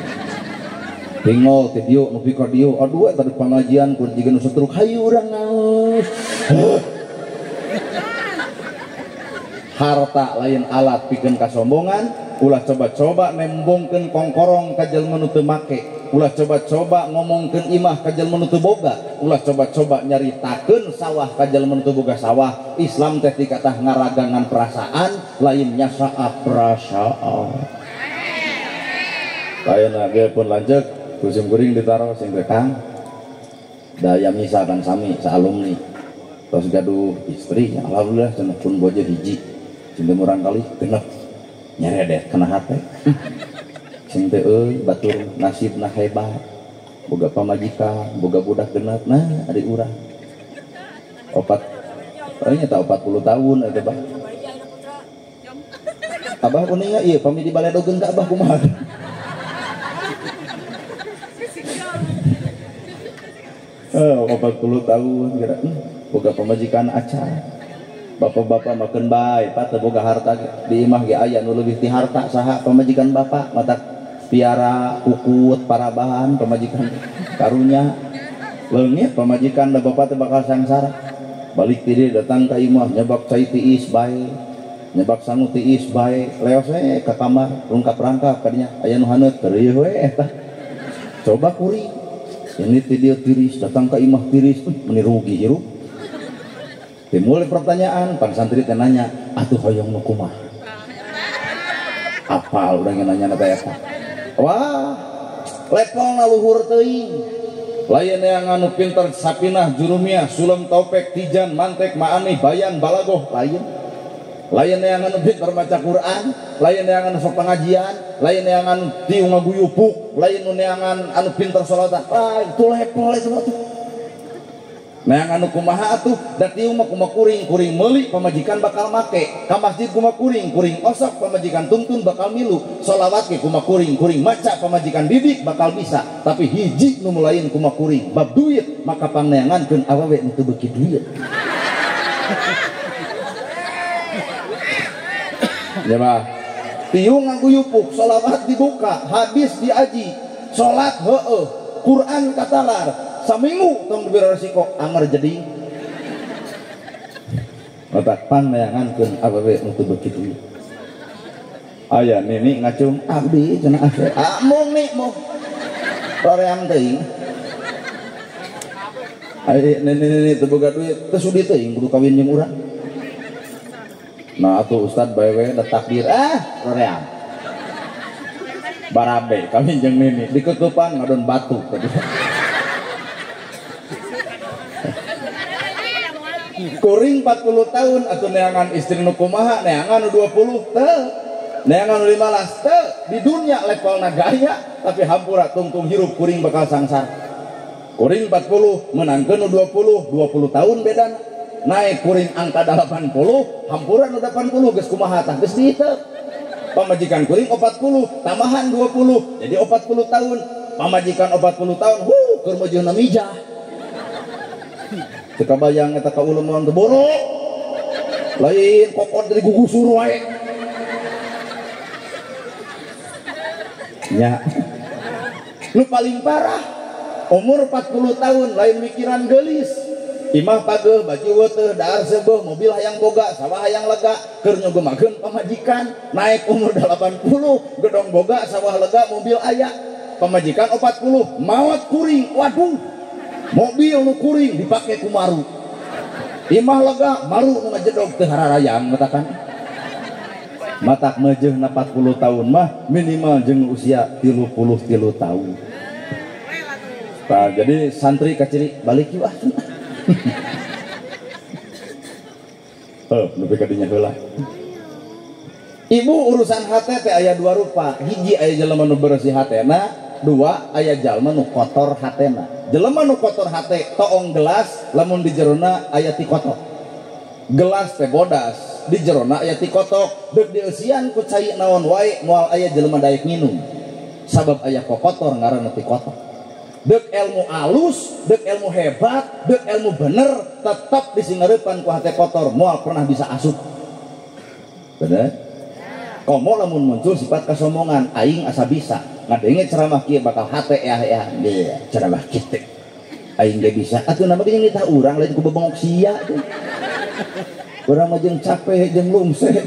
Tinggal ti dieu nepi ka dieu aduh eta pengajian kun jiga nu setruk hayu urang ngaos. Harta lain alat pikeun kasombongan, ulah coba-coba nembongkeun kongkorong ka jelema nu teu make, ulah coba-coba ngomongkeun imah ka jelema nu teu boga, ulah coba-coba nyaritakeun sawah ka jelema nu teu boga sawah. Islam teh dikatah ngaragangan perasaan, lainnya saat perasaan. Lain ge pun lanjut kusim kuring ditaruh sing rekang daya misalkan sami saalumni tos gaduh istri alhamdulillah cenah pun bojo hiji sing murang kali genep nyeredet kana hate sing teu euy batur nasibna hebat boga pamajikan boga budak genep nah adik urang nya tak 40 tahun eta bah abah kuninga ieu pami dibaledogeun ka abah kumaha 40 tahun kira boga pamajikan acar bapak-bapak makan bae pateu boga harta di imah ge aya nu leuwih ti harta saha pamajikan bapak mata piara kukut parabahan pamajikan karunya leungit pamajikan da bapak teh bakal sangsara balik ti dieu datang ka imah nyebak cai tiis bae nyebak sangu tiis bae leos we ka kamar rungkap rangkap kadinya aya nu haneut teureuyeuh we eta coba kuring ini dia tiris datang ke imah tiris meni rugi hirup timbul pertanyaan pan santri teh nanya atuh hoyong nu kumaha apal urang nanya na teh eta wah levelna luhur teuing lain yang anu pinter sapinah jurumiah sulam taufik tijan mantek maani bayan balagoh lain yang anu pinter baca Quran lain yang anu sok pengajian lain yang anu tiung ngaguyupuk lain yang anu pinter salatan itu level itu nah yang anu kumaha atuh da tiung mah kumaha kuring meuli pamajikan bakal make ka masjid kumaha kuring osok pamajikan tuntun bakal milu sholawat ge kumaha kuring maca pamajikan bidik bakal bisa tapi hiji nu mulain kumaha kuring bab duit maka panneangankeun awewe nu teu beuki duit ya bah tiung ngaguyupuk sholawat dibuka hadis diaji sholat heueuh Quran katalar saminggu tong diberi resiko anger jadi otak panneangankeun awewe nu teu beuki duit aya nini ngacung abdi cenah ase mung nih mung toream teuing aya nini teu boga duit teu sudi teuing kudu kawin jeung urang. Nah atuh ustad bae da takdir roream barabe kami jeung nini dikeukepan ngadon batu kuring 40 tahun atuh neangan istri nu kumaha neangan nu 20 teu neangan nu 15 teu di dunia levelna gaya tapi hampura tungtung hirup kuring bakal sangsara kuring 40 menangkeun nu 20 tahun bedana naik kuring angka 80 hampuran udah 80 geus kumaha tah geus dieu pamajikan kuring 40 tambahan 20 jadi 40 tahun pamajikan 40 tahun keur meujeunna mijah teu kabayang eta ka ulun urang teu borok lain kokot dari gugusur wae nya nu paling parah umur 40 tahun lain mikiran geulis imah pageuh baju weuteuh daar seubeuh mobil hayang boga sawah hayang lega keur nyogemakeun pamajikan naik umur 80 gedong boga sawah lega mobil aya pamajikan 40 maot kuring waduh mobil nu kuring dipake ku maru imah lega maru nu ngajedog teu hararayang matakan matak meujeunna 40 tahun mah minimal jeung usia 33 tahun. Nah, jadi santri kaciri balik yuk lebih kadinya heula. Ibu urusan hate teh aya dua rupa. Hiji aya jelema nu bersih hatena, dua aya jalma nu kotor hatena. Jelema nu kotor hate toong gelas lamun di jerona aya ti kotok. Gelas teh bodas, di jerona aya ti kotok. Deuk dieusian ku cai naon wae moal aya jelema daek minum. Sabab aya kokotor ngaranna ti kotok. Dek ilmu alus, dek ilmu hebat, dek ilmu bener, tetap disingareupan ku hate kotor, moal pernah bisa asup. Bener? Komo lamun muncul sifat kesombongan, aing asa bisa. Ngadenge ceramah kieu bakal hate ya ceramah kitu. Aing ge bisa. Atuh nama ge nitah urang lain ku bebengok sia. Urang mah jeung capek jeung lungseh.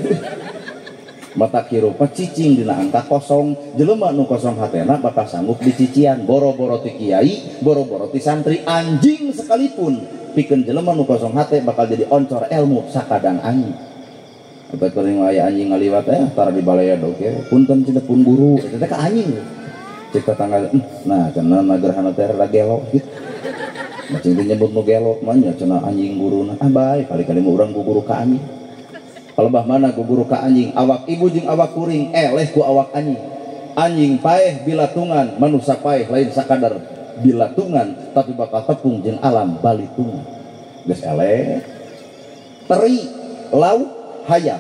Mata kirupa cicing dina angka kosong jelema nu kosong hatena bakal sanggup dicician boro-boro ti kiai boro-boro ti santri anjing sekalipun pikeun jelema nu kosong hate bakal jadi oncor ilmu sakadang anjing eta teuing aya anjing ngaliwat tara di balaya oke punten cenah pun guru eta ka anjing cek tetangga nah cenah nagerhana teh ragelo gitu macing nyebut nu gelo mah nya cenah anjing guruna bae kali-kali mah urang guru ka anjing kalebah mana guguru ka anjing awak ibu jeung awak kuring eleh ku awak anjing anjing paeh bilatungan manusia paeh lain sakadar bilatungan tapi bakal tepung jeung alam balitungan geus eleh teri lauk hayam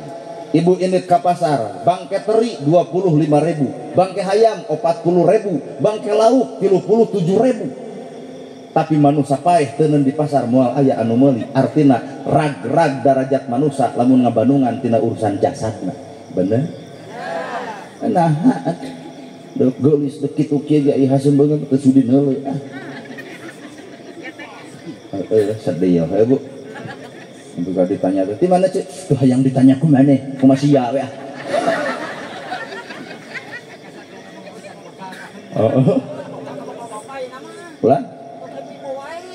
ibu indit ka pasar bangke teri 25.000 bangke hayam 40.000 bangke lauk 37.000 tapi manusia paeh teuneun di pasar moal aya anu meuli artina rag-rag darajat manusia lamun ngabandungan tina urusan jasadna bener nah dek geulis dek kitu kieu ge ieu haseum beungeut teu sudi heuleuh sedih ya Bu untuk ditanya teh di mana cek tuh hayang ditanya ku maneh ku masia we ulah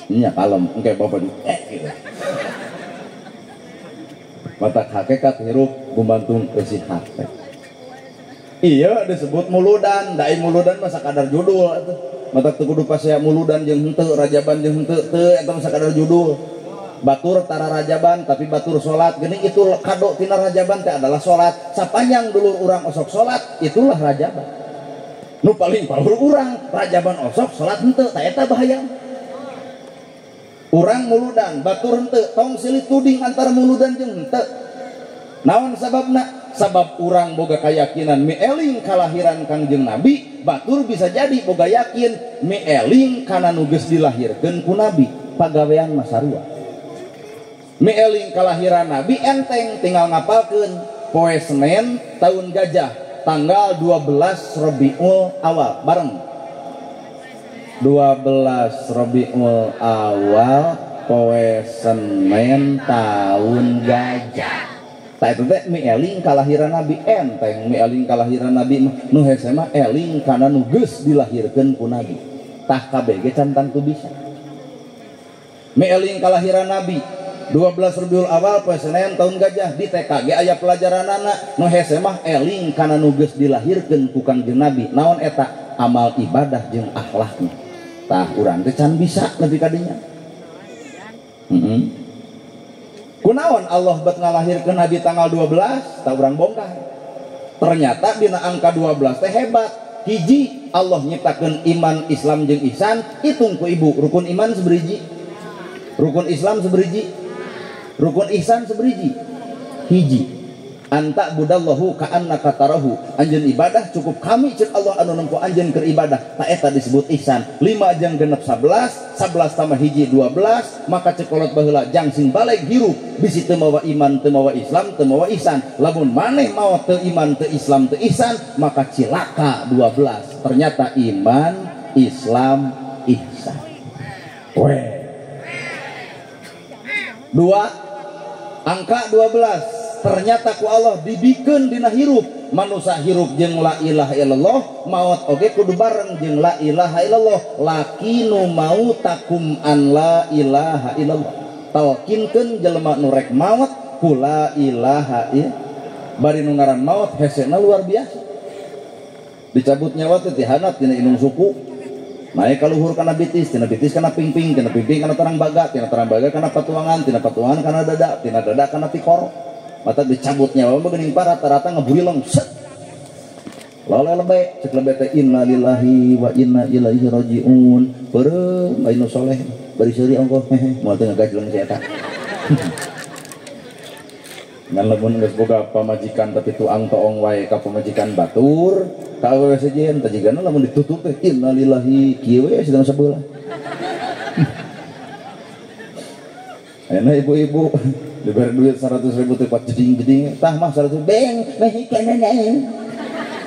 nya kalem engke bapak gitu. Mata hakikat hirup gumantung isi hate. Iya disebut muludan, dai muludan mah sakadar judul atuh. Mata teu kudu pasea muludan jeung henteu, rajaban jeung henteu, teu eta mah sakadar judul. Batur tara rajaban tapi batur salat geuning itu kado tina rajaban teh adalah salat. Sapanjang dulur urang osok salat itulah rajaban. Nu paling paur urang rajaban osok salat henteu, tah eta bahaya. Urang muludan batur henteu tong silih tuding antara muludan jeung henteu naon sababna sabab urang boga kayakinan mieling kalahiran Kangjeng Nabi batur bisa jadi boga yakin mieling kana nu geus dilahirkeun ku Nabi pagawean mah sarua mieling kalahiran Nabi enteng tinggal ngapalkeun poe Senen tahun gajah tanggal 12 Rabiul Awal bareng 12 Rabiul Awal poe Senen tahun gajah tak itu teh mieling kalahiran Nabi enteng mieling kalahiran Nabi nu hese mah eling kana nu geus dilahirkeun ku Nabi tah kabeh ge cantan tu bisa mieling kalahiran Nabi 12 Rabiul Awal poe Senen tahun gajah di TKG aya pelajaranana nu hese mah eling kana nu geus dilahirkeun ku Kangjeng Nabi naon eta amal ibadah jeung akhlakna tah urang teh can bisa nepi ka dinya. Kunaon Allah bet ngalahirkeun Nabi tanggal 12 tah urang bongkar. Ternyata dina angka 12 teh hebat. Hiji Allah nyiptakeun iman, Islam jeung ihsan, hitung ku ibu rukun iman saberiji. Rukun Islam saberiji. Rukun ihsan saberiji. Hiji. anta budallahu ka'annaka tarahu. Anjeun ibadah cukup kami cek Allah anu nengko anjeun keur ibadah. Ta eta disebut ihsan. 5 jeung genep 11, 11 tambah hiji 12, maka cek kolot baheula jang sing balik hirup bisi teu mawa iman, teu mawa Islam, teu mawa ihsan. Lamun maneh mawa teu iman, teu Islam, teu ihsan, maka cilaka 12. Ternyata iman, Islam, ihsan. Weh. 2 angka 12 ternyata ku Allah dibikeun dina hirup. Manusia hirup jeung la ilaha illallah, maot oge kudu bareng jeung la ilaha illallah. Lakinu mautakum an la ilaha illallah. Talkinkeun jelema nu rek maot ku la ilaha illallah. Bari nu ngaran maot hesena luar biasa. Dicabut nyawa teh tihanap tina inung suku. Naik kaluhur kana bitis, tina bitis kana pingping, tina pingping kana terang baga, tina terang baga kana patuangan, tina patuangan kana dada, tina dada kana tikor. Mata dicabut nyawa mah geuning para rata-rata ngaburileng set. Lole lebe, cek lebe teh inna lillahi wa inna ilaihi rajiun. Beureum bae nu soleh, bari seuri ongkoh moal teu ngagajleng si eta. Ngan lamun geus boga pamajikan tapi tuang toong wae ka pamajikan batur, ka awewe sejen teh jigana lamun ditutup teh inna lillahi kieu we sedang sabeula. Enak ibu-ibu diberi duit 100.000 teh pat jeding-jeding tah mah 100 beng kana naon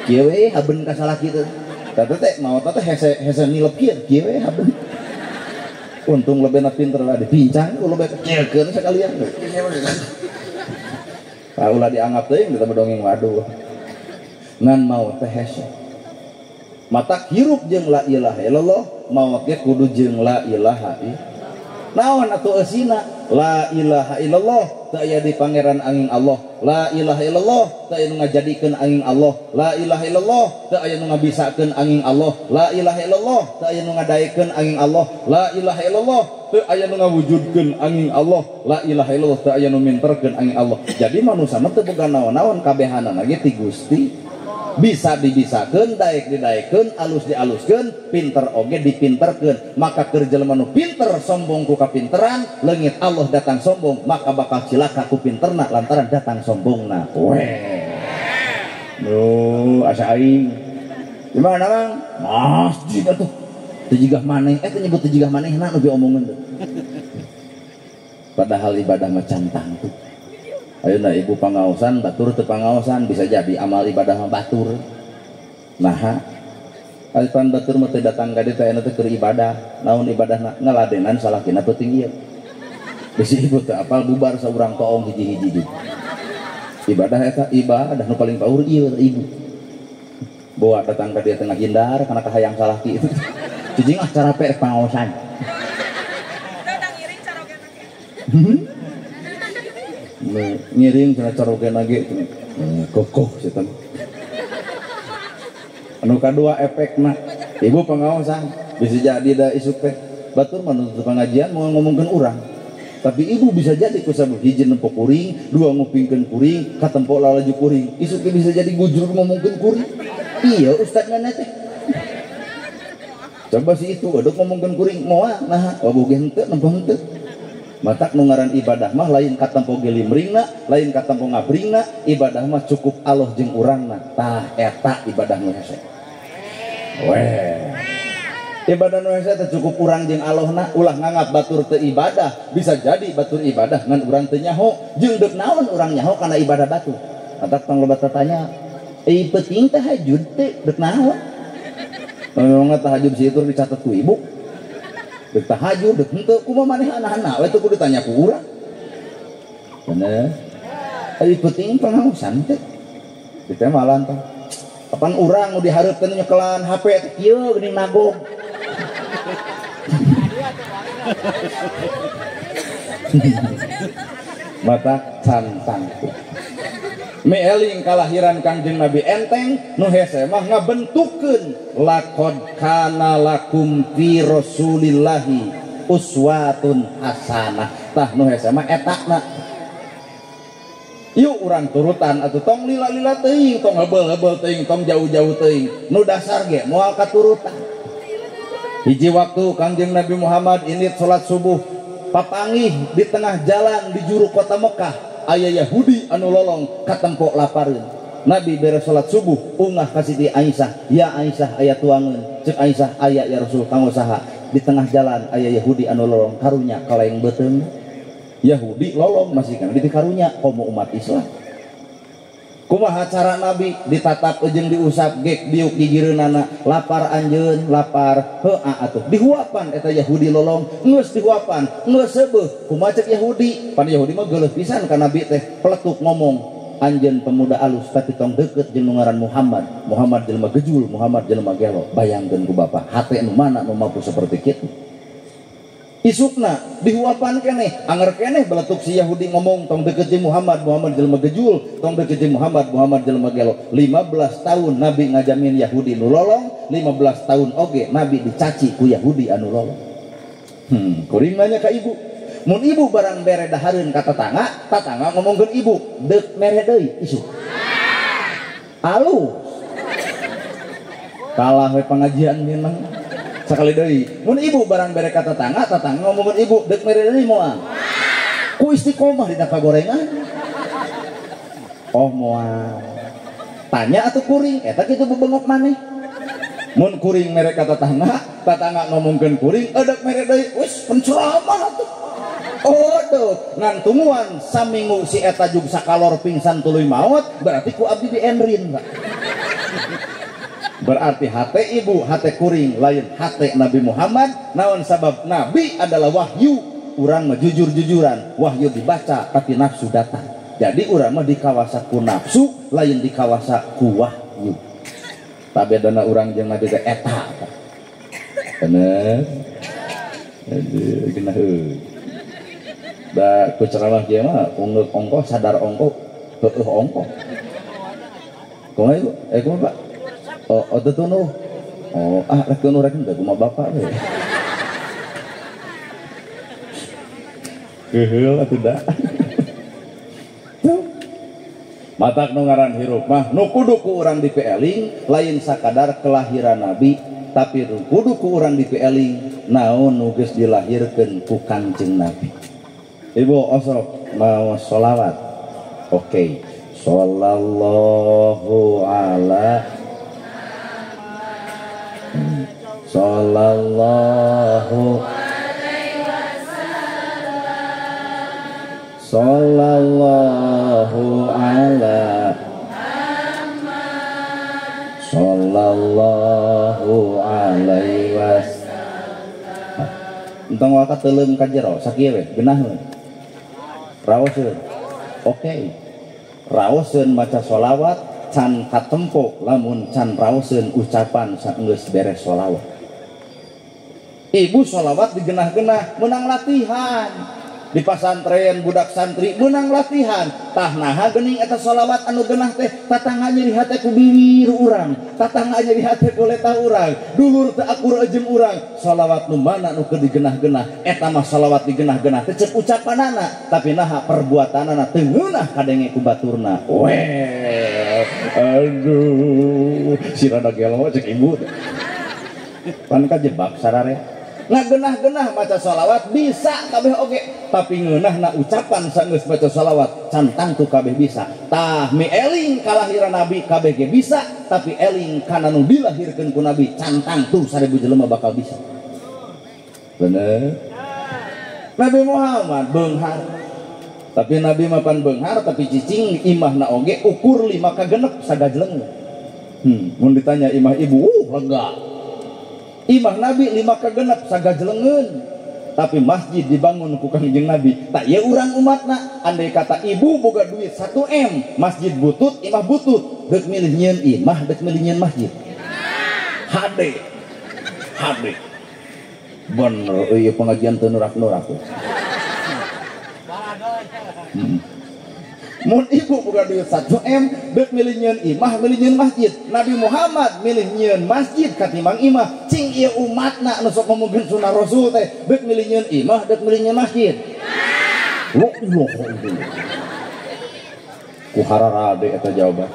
kieu we haben ka salaki teh tah teh maot teh hese nilep kieu we haben untung lebena pinter lah dipincang ulah bae kecilkeun sakalian ulah dianggap teuing kita dongeng waduh ngan maot teh hese mata hirup jeung la ilaha illallah maot ge kudu jeung la ilaha illallah. Naon atuh eusina la ilaha illallah teu aya di pangeran angin Allah, la ilaha illallah teu aya nu ngajadikeun angin Allah, la ilaha illallah teu aya nu ngabisakeun angin Allah, la ilaha illallah teu aya nu ngadaekeun angin Allah, la ilaha illallah teu aya nu ngawujudkeun angin Allah, la ilaha illallah teu aya nu minterkeun angin Allah. Jadi manusia mah teu boga naon-naon kabehanana ge ti Gusti. Bisa dibisakeun, daek didaekeun, alus dialuskeun, pinter oge dipinterkeun. Maka keur jelema nu pinter sombong ku kapinteran, leungit Allah datang sombong, maka bakal cilaka ku pinterna lantaran datang sombongna. Weh. Asa aing. Di mana, Bang? Masjid atuh. Teu jigah maneh, teu nyebut teu jigah manehna nu diomongeun teh. Padahal ibadah mah cantang tuh. Ayeuna ibu pangaosan, batur teu pangaosan bisa jadi amal ibadah mah batur. Nah, alipan batur mah teu datang ka dieu teh anu teh keur ibadah. Naon ibadahna? Ngaladenan salakina peuting ieu. Bisi ibu teh apal bubar saurang toong hiji-hiji. Ibadah eta ibadah nu paling paur ieu ibu. Bawa datang ka dieu teh ngahindar kana kahayang salaki. Cicing acara pe pangaosan. Datang ngiring carogen. Ngiring cenah carogen lagi kokoh setan. Anu kadua efekna ibu pengawasan bisa jadi da isuk teh batur menuntut pengajian mau ngomongkeun urang tapi ibu bisa jadi ku sabab hiji nempo kuring dua ngupingkeun kuring katempo lalaju kuring isuk bisa jadi gujur ngomongkeun kuring iya ustadna teh coba si itu aduk ngomongkeun kuring moal nah waboge henteu nempo henteu matak nu ngaran ibadah mah lain katempo gelimringna lain katempo ngabringna ibadah mah cukup Allah jeung urangna tah eta ibadah nu hese weh ibadah nu hese teh cukup urang jeung Allahna ulah nganggap batur teu ibadah bisa jadi batur ibadah ngan urang teu nyaho jeung deuk naon urang nyaho kana ibadah batur matak tong loba tanya penting tahajud teh deuk naon memang tahajud situ dicatat ku ibu dek tahajud dek henteu kumaha maneh anak-anak we teu kudu ditanya ku urang bener ari penting pangaosan teh kita mah lantang kapan urang nu dihareupeun nyekelan HP teh kieu geuning nagog mata cantang meeling kalahiran Kangjeng Nabi enteng nu hese mah ngabentukeun laqad kana lakum fi rasulillahi uswatun hasanah tah nu hese mah etakna yuk urang turutan atuh tong lila-lila teuing tong hebeul-hebeul teuing tong jauh-jauh teuing nu dasar ge moal katurutan hiji waktu Kangjeng Nabi Muhammad init salat subuh papangih di tengah jalan di juru kota Mekah aya Yahudi anu lolong katempo lapareun. Nabi beres salat subuh ungah ka Siti Aisyah, ya Aisyah aya tuangeun. Ceuk Aisyah, aya ya Rasul kanggo saha? Di tengah jalan aya Yahudi anu lolong karunya kaleng beuteung. Yahudi lolong masih kan di karunya komo umat Islam. Kumaha cara Nabi ditatap jeung diusap gek diuk gigireunana lapar anjeun lapar heuh atuh dihuapan eta Yahudi lolong geus dihuapan geus seubeuh kumaha ceuk Yahudi pan Yahudi mah geuleuh pisan ka Nabi teh peletuk ngomong anjeun pemuda alus tapi tong deukeut jeung nu ngaran Muhammad jelema gejul Muhammad jelema gelo bayangkeun ku Bapa hate nu mana nu mampu saperti kitu. Isukna dihuapan keneh anger keneh beletuk si Yahudi ngomong tong deukeut jeung Muhammad jelema gejul tong deukeut jeung Muhammad jelema gelo. 15 tahun Nabi ngajamin Yahudi nu lolong 15 tahun oge Nabi dicaci ku Yahudi anu lolong. Kuring nanya ka ibu mun ibu barang bere dahareun ka tatangga ngomongkeun ibu deuk mere deui isuk alus kalah we pengajian minang sakali deui mun ibu barang bere ka tatangga ngomongkeun ibu deuk mere deui moal ku istiqomah dina kagorengan moal tanya atuh kuring eta kitu bebengok maneh mun kuring mere ka tatangga ngomongkeun kuring deuk mere deui wis penceramah atuh ngan tungguan saminggu si eta jug sakalor pingsan tuluy maot berarti ku abdi di enrin berarti hate ibu hate kuring lain hate Nabi Muhammad naon sabab Nabi adalah wahyu urang mah jujur-jujuran wahyu dibaca tapi nafsu datang jadi urang mah dikawasa ku nafsu lain dikawasa ku wahyu tabedana urang jeung Nabi teh eta bener aduh geunah da ku ceramah kieu mah ungeuk ongko sadar ongko heueuh ongko kumaha ibu kumaha Pak teu tunuh rek tunuh rek teh kumaha bapak we geheul atuh da matak nu ngaran hirup mah nu kudu ku urang dipieling lain sakadar kelahiran Nabi tapi nu kudu ku urang dipieling naon nu geus dilahirkeun ku Kanjeng Nabi. Ibu osok mau sholawat. Oke. Sallallahu ala Sallallahu Sallallahu ala Sallallahu alaihi wasallam. Entong wakat teuleum ka jero sakieu we geunahna. Raoseun. Oke. Raoseun maca sholawat can katempo lamun can raoseun ucapan saenggeus beres sholawat. Ibu sholawat digenah-genah menang latihan. Di pasantren budak santri menang latihan tah naha geuning eta sholawat anu genah teh tatangga nyeri hate ku bibir urang tatangga nyeri hate ku letah urang dulur teu akur ejem urang sholawat nu mana nu keur digenah-genah eta mah sholawat digenah-genah teh ceuk ucapanana tapi naha perbuatanana teu ngeunah kadenge ku baturna aduh si rada gelo ceuk ibu pan kajebak sarare ngagenah-genah maca sholawat bisa kabeh oge tapi ngeunahna ucapan saenggeus maca sholawat cantang tu kabeh bisa tah mi eling kalahiran Nabi kabeh ge bisa tapi eling kana nu dilahirkeun ku Nabi cantang tu 1000 jelema bakal bisa bener Nabi Muhammad beunghar tapi Nabi mapan beunghar tapi cicing imahna oge ukur 5 ka genep sagajleung mun ditanya imah ibu lega imah Nabi 5 ka genep sagajlengeun tapi masjid dibangun ku Kangjeng Nabi tak ya urang umatna andai kata ibu boga duit 1M masjid butut imah butut deuk milih nyieun imah deuk milih nyieun masjid HD bener ieu pengajian teu nurak-nurak mun ibu boga duit 1M deuk milih nyieun imah milih nyieun masjid Nabi Muhammad milih nyieun masjid katimbang imah cing ieu umatna anu sok ngomongkeun sunah Rasul teh deuk milih nyieun imah deuk milih nyieun masjid loh ku hararade eta jawaban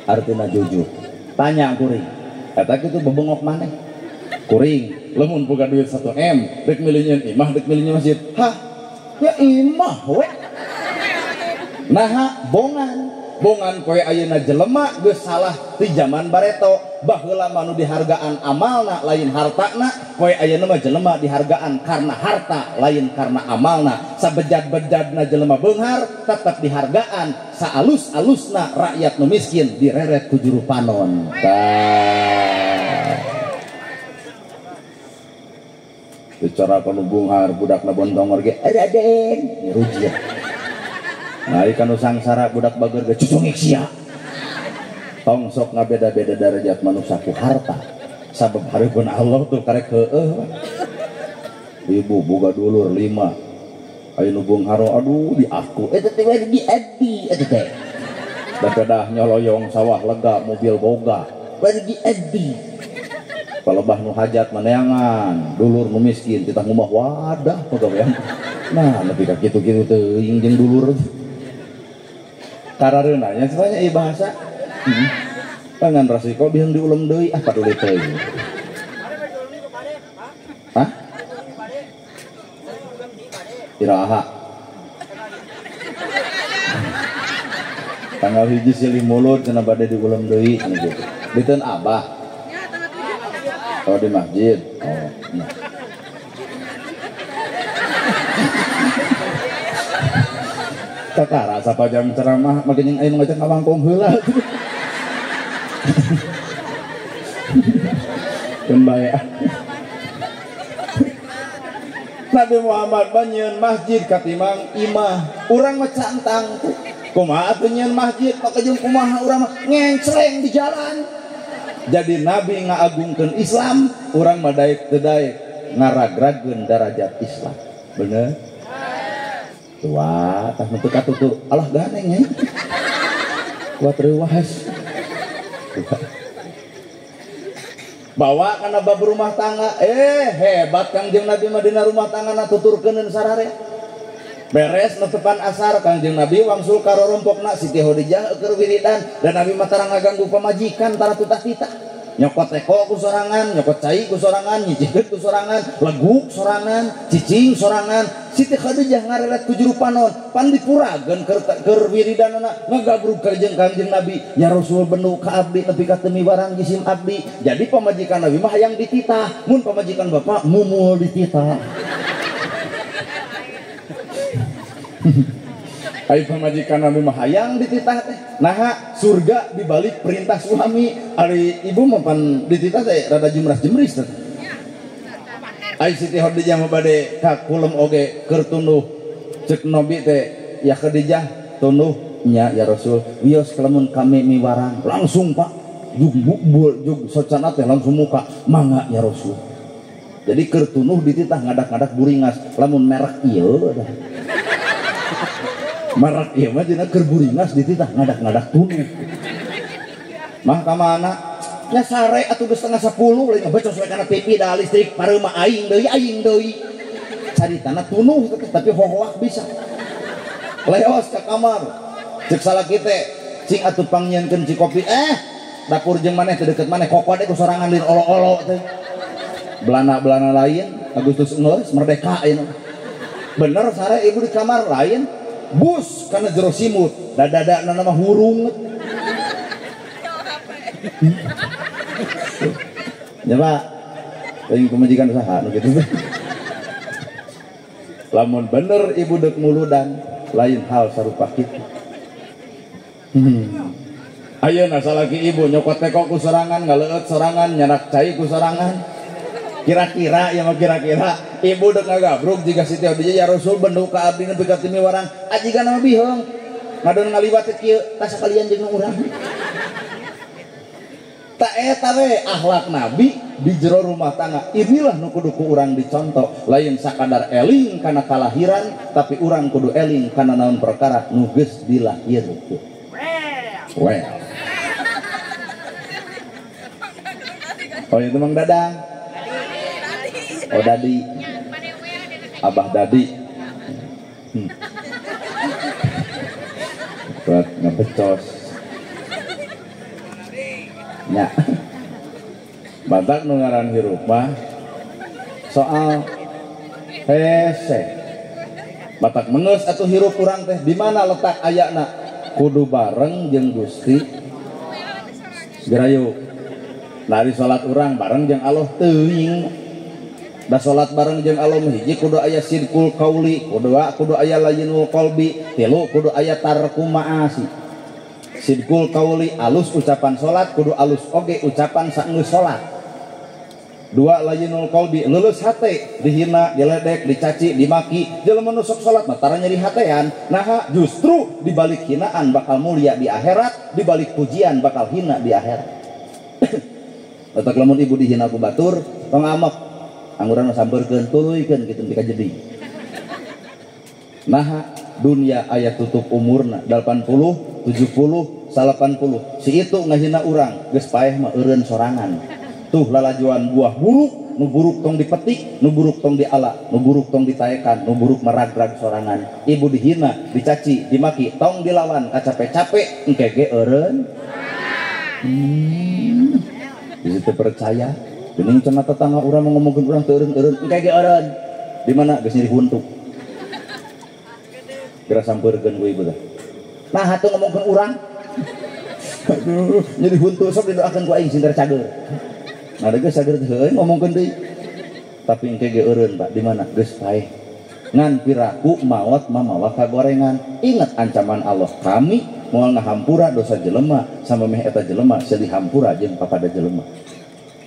artina jujur tanya kuring eta kitu bebengok maneh kuring lamun boga duit 1M deuk milih nyieun imah deuk milih nyieun masjid hah ya imah we Nah bongan koe ayeuna jelema geus salah ti zaman bareto baheula manu dihargaan amalna lain hartana koe ayeuna mah jelema dihargaan karena harta lain karena amalna sabejad-bejadna jelema beunghar tetep dihargaan saalus-alusna rakyat nu miskin direret ku juru panon. Bicara kanu bunghar budakna bontongor ge Raden rujiah. Nah ikan sangsara budak bager ge cucungik sia. Tong sok ngabeda-beda derajat manusia ku harta. Sabab hareupeun Allah tuh karek heueuh. Ibu boga dulur 5. Aya nu bunghar aduh di aku eta teh di Adi eta teh. Da kedah nyoloyong sawah lega mobil boga. Bari di Adi. Palebah nu hajat maneangan dulur nu miskin kita ngumah wadah pagawean. Nah lebih ka kitu-kitu teuing jeung dulur karareuna nya sebenarnya ieu bahasa pangan resiko biang diulang deui ah paduli teuing. Hah? Iraha tanggal 1 silih mulut cenah bade diulang deui gitu. Diteun Abah. Oh di masjid. Oh. Nah. Kakak rasa pajang ceramah makin aing ngajak ngawangkong heula. Kembali. Nabi Muhammad banyeun masjid katimbang imah. Urang mah cantang. Kumaha atuh nyeun masjid maka jeung kumaha urang mah ngencreng di jalan. Jadi Nabi ngagungkeun Islam, urang mah daek teu daek ngaragrageun darajat Islam. Bener? Tua, tah nu teu katutu Allah ganeng nya. Kuat reuwas. Bawa kana bab rumah tangga, hebat Kangjeng Nabi mah dina rumah tanggana tuturkeuneun sararea. Beres netepan asar Kangjeng Nabi wangsul ka rorompokna Siti Khadijah keur wiridan dan Nabi mah tara ngaganggu pamajikan tara tutah-titah nyokot teko ku sorangan nyokot cai ku sorangan nyicikeun ku sorangan leguk sorangan cicing sorangan Siti Khadijah ngarelet ku juru panon pan dipurageun keur wiridanana ngagabrug ka jeung Kangjeng Nabi ya Rasul benu ka abdi nepi ka teu miwarang jisim abdi jadi pamajikan Nabi mah hayang dititah mun pamajikan Bapak mumul dititah. Ai pamajikan Nabi mah hayang dititah teh. Nah, surga dibalik perintah suami. Ari ibu mah pan dititah teh rada jumrah-jemris teh. Ai Siti Khadijah mah bade ka kulem oge keur tunduh. Ceuk Nabi teh ya Khadijah tunduh nya ya Rasul. Wios kalamun kami miwarang langsung Pak. Jug socana teh langsung muka. Mangga ya Rasul. Jadi keur tunduh dititah ngadak-ngadak buringas lamun merek ieu dah. Marak ieu mah dina keur buringas dititah ngadak-ngadak tunuh. Mah ka mana? Nya sare atuh geus 9:30 lain ngabecos we kana pipi da listrik pareuma aing deui. Caritana tunuh tapi hohoak bisa. Leos ka kamar. Ceuk salaki teh cing atuh pangnyeunkeun ci kopi. Dapur jeung maneh teu deukeut maneh kokode ku sorangan lin olo-olo teh. Belana-belana lain Agustus Engleus merdeka ieu. Bener sare ibu di kamar lain bus karena jero simut dada nama hurung ya Pak pengen pemajikan usaha gitu lamun bener ibu dek muludan lain hal sarupa kitu ayeuna salaki ibu nyokot teko ku sorangan ngaleut sorangan nyanak cai ku sorangan kira-kira ya mah kira-kira ibu dek ngagabrug jika Siti Khadijah ya Rasul bendu ka abdi nepi ka teu miwarang ajigan mah biheung ngadon ngaliwat teh kieu tas sakalian jeung urang ta eta we akhlak Nabi di jero rumah tangga inilah nu kudu ku urang dicontoh lain sakadar eling kana kalahiran tapi urang kudu eling kana naon perkara nu geus dilahirkeun well oh itu Mang Dadang. Oh Dadi, Abah Dadi, buat ngepecos, nya, batak nungaran hirup mah soal hese, Batak mengeus atuh hirup urang teh di mana letak ayana kudu bareng jeung Gusti Gerayu. Dari salat urang bareng jeung Allah teuing. Da salat bareng jeung Allah hiji kudu aya sidqul qauli, kudu aya layyinul qalbi, tilu kudu aya tarku ma'asi. Sidqul qauli alus ucapan salat kudu alus oge ucapan saenggeus salat. Dua layyinul qalbi leuleus hate, dihina, diledek, dicaci, dimaki, jelema nu sok salat mah tara nyeri hatean. Nah, justru dibalik hinaan bakal mulia di akhirat, dibalik pujian bakal hina di akhirat. Otak lamun ibu dihina ku batur, tong amak angguran sampeurkeun tuluykeun kitu tika jadi. Nah, dunia aya tutup umurna 80, 70, 80. Si itu ngahina urang, geus paeh mah eureun sorangan. Tuh lalajuan buah buruk, nu buruk tong dipetik, nu buruk tong diala, nu buruk tong ditaekan, nu buruk meragrag sorangan. Ibu dihina, dicaci, dimaki, tong dilawan, kacape-cape, engkege eureun. Di situ percaya, geuning cenah tetangga urang ngomongkeun urang teu eureun, engkege eureun. Di mana geus nyeri huntuk. Geura sampeurkeun ku ibu teh. Nah, atuh ngomongkeun urang. Aduh, nyeri huntuk sok didoakeun ku aing sinter cager. Nah, geus sager teh ngomongkeun deui. Tapi engke ge eureun, Pak, di mana? Geus paeh. Ngan piraku maot mamawa kagorengan. Ingat ancaman Allah, kami moal ngahampura dosa jelema sama meh eta jelema silih hampura jeung papada jelema.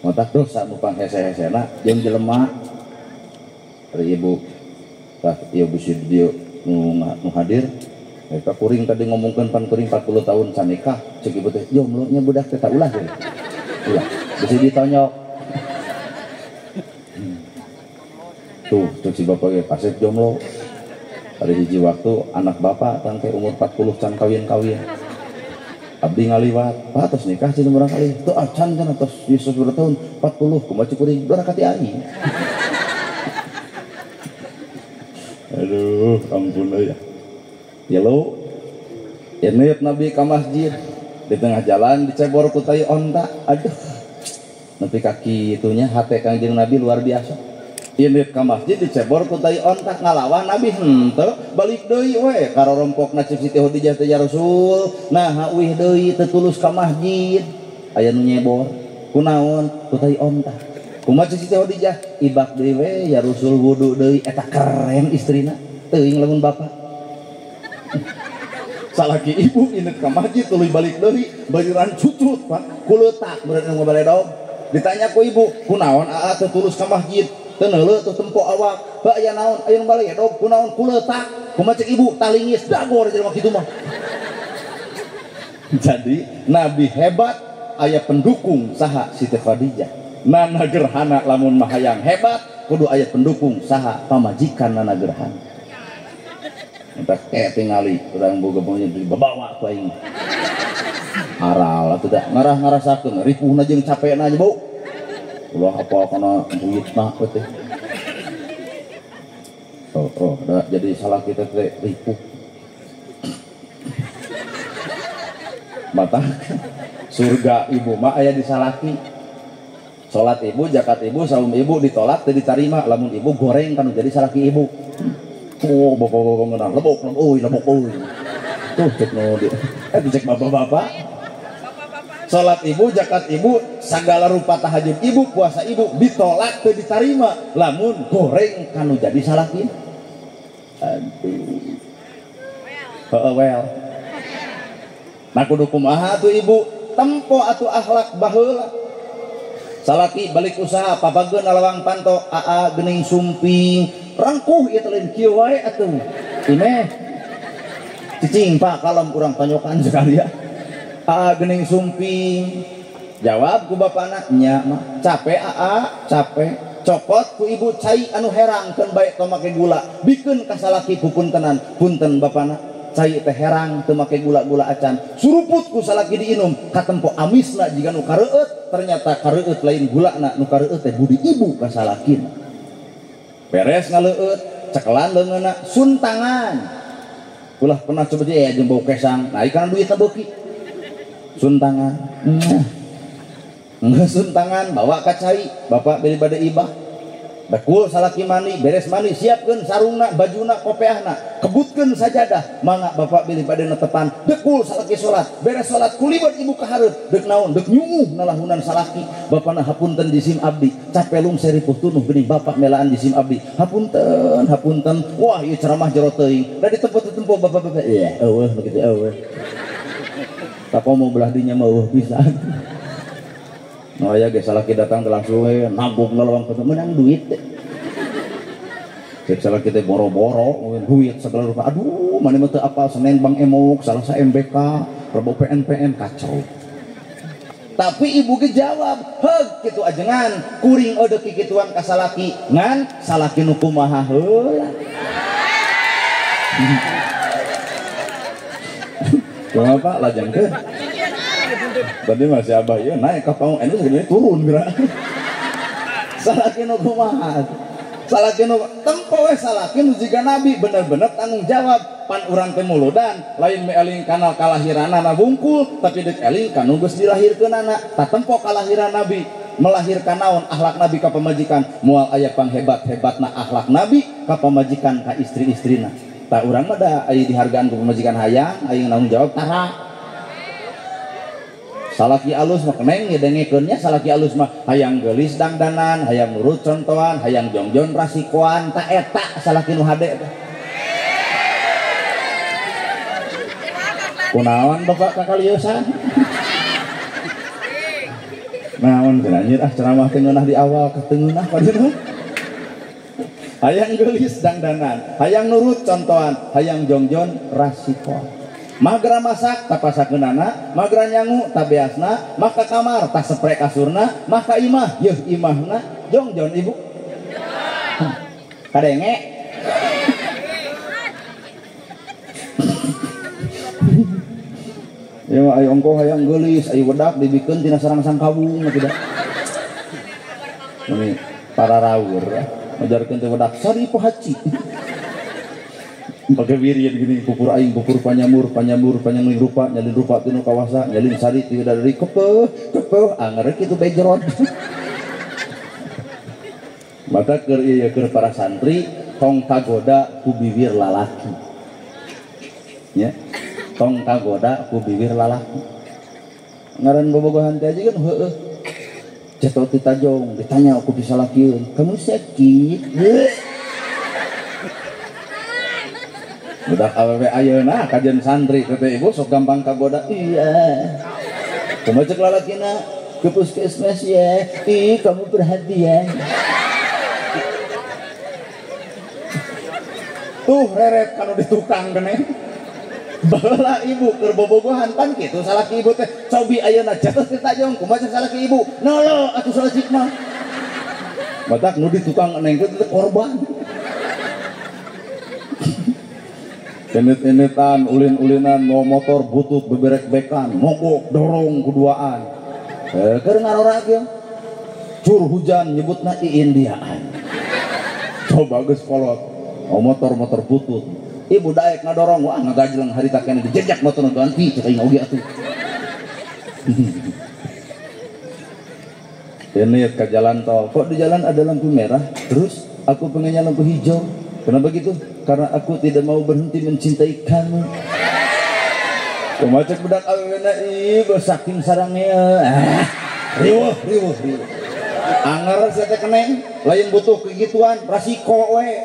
Motak dosa nu panghese-hesena jeung jelema. Ari ibu tah ieu bisi dieu nu hadir. Eta kuring tadi ngomongkeun pan kuring 40 tahun sanikah, ceuk ibu teh jomblo nya budak teh ulah ge. Ulah. Bisa ditonyok. Tuh si bapak ge pasif jomblo. Ada hiji waktu anak bapak tangke umur 40 can kawin-kawin. Abdi ngaliwat, Pak tos nikah cina urang kali. Tuh acan can tos Yesus bertahun 40 kumaha kuring dorakati aing. Aduh, ampun ya. Ya lo. Init Nabi ka masjid di tengah jalan dicebor ku tai onta. Aduh. Nepi kaki itunya hate Kangjeng Nabi luar biasa. Init ka masjid dicebor ku tai ontak ngalawan Nabi henteu balik deui we karorompokna cek Siti Khadijah teh ya Rasul. Nah uih deui teu tulus ka masjid. Aya nu nyebor. Kunaon? Ku tai ontak. Kumaha cek Siti Khadijah? Ibak deui we ya Rasul wudu deui eta keren istrina. Teuing lamun bapak. Salaki ibu init ka masjid tuluy balik deui baliran cucut Pak. Kuleutak beureuh nu ngabaledog. Ditanya ku ibu, kunaon aa teu tulus ka masjid? Teu neuleuh teu tempo awak. Ba aya naon? Aya nu baledog kunaon kuleutak. Kumaha cek ibu? Talingis dagor jelema kitu mah. Jadi Nabi hebat aya pendukung saha Siti Khadijah. Nana gerhana lamun mah hayang hebat kudu aya pendukung saha pamajikan nana gerhana. Entah tingali urang boga punya babawa ku aing. Aral atuh da ngarah-ngarasakeun ripuhna jeung capena aja bau. Ulah apa kana duitna teh. Oh, da jadi salah kita teh ripuh. Mata surga ibu mah aya di salaki. Salat ibu, zakat ibu, saum ibu ditolak teu ditarima lamun ibu goreng kan jadi salaki ibu. Oh, bapak-bapak ngeunang lebok euy. Tuh cek nu di. Cek bapak-bapak. Salat ibu, zakat ibu, segala rupa tahajud ibu, puasa ibu ditolak teu ditarima lamun goreng kanu jadi salaki. Aduh. Well. Nah kudu kumaha tuh ibu? Tempo atuh akhlak baheula. Salaki balik usaha papageun alawang panto aa geuning sumping rangkuh ieu teh lain kieu wae atuh. Imeh. Cicing Pak kalem urang tanyokan sekali ya. Aa geuning sumping. Jawab ku bapana nya mah capek aa capek. Copot ku ibu cai anu herangkeun bae teu make gula. Bikeun ka salaki pupuntenan. Punten bapana cai teh herang teu make gula-gula acan. Suruput ku salaki diinum katempo amisna jiga nu kareueut ternyata kareueut lain gulana nu kareueut teh budi ibu ka salakina. Beres ngaleueut cekelan leungeunna suntangan. Ulah pernah coba ya jeung bau kesang. Nah ikan duitna beuki. Suntangan. Suntangan bawa ka cai bapak beli bade ibah Bekul salaki mani, beres mani, siapkeun sarungna, bajuna, kopiahna, kebutkeun sajadah, mangga bapak bilih bade netepan. Bekul salaki salat, beres salat kulibet ibu ka hareup, deuk naon, deuk nyunguh nalahunan salaki. Bapana hapunten disim abdi, capelung seripuh tunuh geuning bapak melaan disim abdi. Hapunten, hapunten. Wah, ieu ceramah jero teuing. Da ditempo-tempo bapak-bapak, eueuh begitu eueuh. Tako mau belah dinya mah eueuh pisan. Oh ya guys, salah kita datang langsung nabung ngelawang ketemu menang duit. Salah kita boro-boro duit segala rupa. Aduh, mana mah teu apal Senen Bang Emok, salah sa MBK, Rebo PNPN kacau. Tapi ibu ge jawab, heug kitu ajengan, kuring eudeuk kikituan ka salaki, ngan salaki nu kumaha heula. Kumaha lajang teh? Tadi masih abah ya naik ke panggung ini segini turun gerak. Salaki nu kumaha? Salaki nu tempo we salaki nu jiga nabi bener-bener tanggung jawab. Pan urang teh muludan lain me eling kana kalahiranana bungkul tapi deuk eling kanu geus dilahirkeunana. Ta tempo kalahiran nabi melahirkan naon akhlak nabi ka pamajikan moal aya panghebat-hebatna akhlak nabi ka pamajikan ka istri-istrina. Ta urang mah da aya dihargaan ku pamajikan hayang aya nanggung jawab tara. Salaki alus mah keneng ngedengekeunnya salaki alus mah hayang geulis dangdanan, hayang nurut contohan, hayang jongjon rasikoan, ta eta salaki nu hade teh. Kunaon bapak kakalieusan? Naon teh anjir ceramah teh ngeunah di awal ka teu ngeunah padeuna. Hayang geulis dangdanan, hayang nurut contohan, hayang jongjon rasikoan. Magra masak tapasakeunana, magra nyangu tabeasna, maka kamar tas spray kasurna, maka imah yeuh imahna, jongjon ibu. Kadenge. Ya ayo ongko hayang geulis, ayo wedak dibikeun tina sarang sangkawung tidak. Ini para rawur ngajarkeun teh wedak sari pohaci. Pakai wirian gini pupur aing pupur panyamur panyamling rupa nyalin rupa tinu kawasa nyalin sari tidak dari kepeuh anger kitu bejrot. Maka keur ieu keur para santri tong kagoda ku bibir lalaki. Ya. Tong kagoda ku bibir lalaki. Ngaran bobogohan teh aja kan heueuh. Cetot ditajong ditanya aku bisa lakieun, kamu sakit? Budak awewe ayeuna kajian santri teh ibu sok gampang kagoda. Iya. Kumaha cek lalakina ke puskesmas ya. Ih, kamu perhatian. Tuh reret kalau di tukang keneh. Baheula ibu keur bobogohan pan kitu salaki ibu teh cobi ayeuna jatuh teh tajong kumaha cek salaki ibu. Nolo atuh salajik mah. Batak nu di tukang eneng teh korban. Enit-enitan, ulin-ulinan, mau motor butut beberek-bekan, mogok, dorong, kuduaan. Keur ngarorageun. Cur hujan nyebutna iindiaan. Coba geus kolot. Oh motor-motor butut. Ibu daek ngadorong, wah ngagajleng harita kene dijejak motor ganti cek aing oge atuh. Enit ke jalan tol. Kok di jalan ada lampu merah? Terus aku pengennya lampu hijau. Kenapa gitu? Karena aku tidak mau berhenti mencintai kamu. Kumacek budak awena ieu saking sarangnya. Riweuh. Anger saya teh keneng, lain butuh kegituan, rasiko we.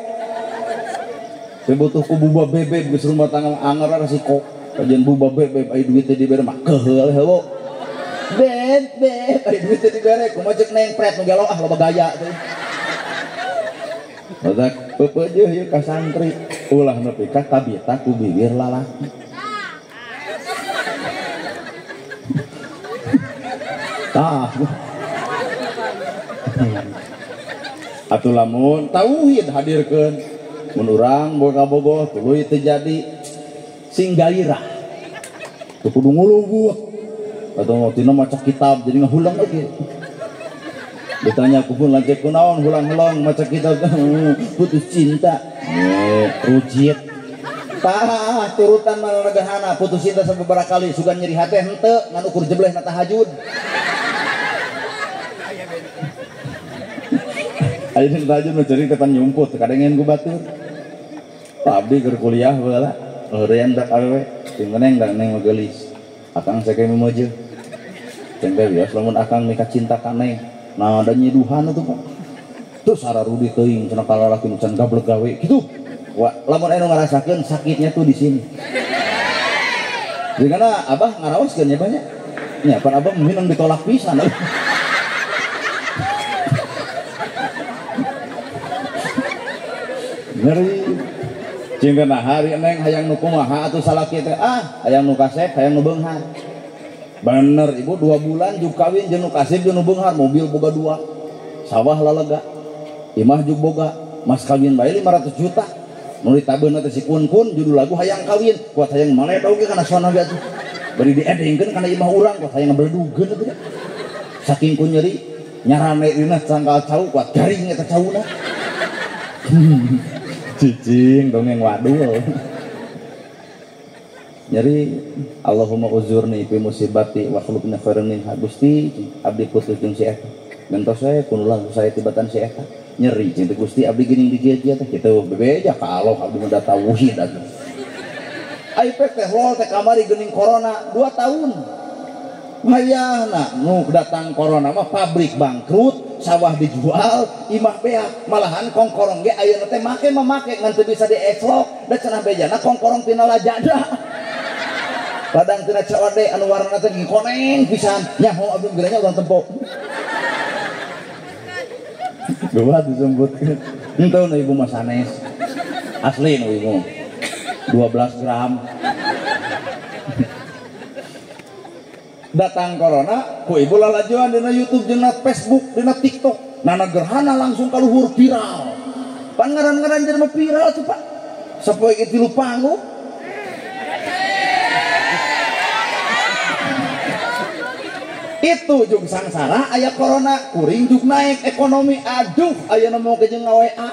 Saya butuh ku buba bebek geus rumah tangga anger rasiko. Kajian buba bebek aya duit teh dibere mah keheul heuh. Bebek aya duit teh dibere kumacek nengpret nu gelo loba gaya teh. Badak peupeujeuh ieu ka santri ulah nepi ka tabita ku bibir lalaki. Tah. Atuh lamun tauhid hadirkeun mun urang boga-bogoh tuluy teu jadi sing gairah. Teu kudu ngulubuh. Atuh tina maca kitab jadi ngahulang lagi. Ditanya kupun lanjut kunaon hulang-hulang maca kitab putus cinta. Rujit. Tah turutan manegahana putus cinta sababaraha kali sugan nyeri hate henteu ngan ukur jebleh na tahajud. Ayo aja nu ceuring teh pan nyumput kadengen ku batur. Abdi keur kuliah baheula. Eureun dak awewe, ting neng da neng gelis. Akang sakeu memeujeuh. Ceng teh bias lamun akang mika cinta ka neng. Nah ada nyiduhan atuh Pak. Terus sararudi teuing cenah kalalaki nu can gablek gawe kitu. Wah, lamun anu ngarasakeun sakitnya tuh di sini. Jadi karena abah ngaraoskeun nya banyak. Nya pan abah minum ditolak pisan. Ngeri. Cinta na hari neng hayang nu kumaha atuh salaki teh hayang nu kasep hayang nu beunghar. Bener ibu 2 bulan juk kawin jeung nu kasep jeung nu beunghar mobil boga 2. Sawah lalega. Imah juk boga. Mas kawin bae 500 juta. Nu ditabeuna teh si kun-kun judul lagu hayang kawin. Kuat hayang maledo ge kana sona ge atuh. Bari diedengkeun kana imah urang kuat hayang ngabeledugeun atuh. Saking ku nyeri nyarane dina sangkal cau kuat garing eta cauna. Cicing dongeng wadul. Nyeri Allahumma uzurni fi musibati wa khulubna khairan minha. Gusti abdi putus jeung si eta. Gantos saya kunulah saya tibatan si eta. Nyeri cinta Gusti abdi geuning di kieu teh kitu bebeja ka Allah abdi mah tauhid atuh. Ai teh lol teh kamari geuning corona 2 tahun. Hayana nu datang corona mah pabrik bangkrut, sawah dijual, imah beak, malahan kongkorong ge ayeuna teh make ngan teu bisa diekslok, da cenah bejana kongkorong tina lajada. Ladang tina cawade anu warna teh koneng pisan, nyaho abdi geranya urang tempo. Dua disebutkeun. Henteu nu ibu mah sanes. Asli nu ibu. 12 gram. Datang corona ku ibu lalajuan dina YouTube jeung Facebook dina TikTok nana gerhana langsung kaluhur viral pan ngaran-ngaran jelema viral tuh Pak sapoe ge 3 panggung itu jeung sangsara aya corona kuring juk naik ekonomi aduh ayeuna mau ke jeung WA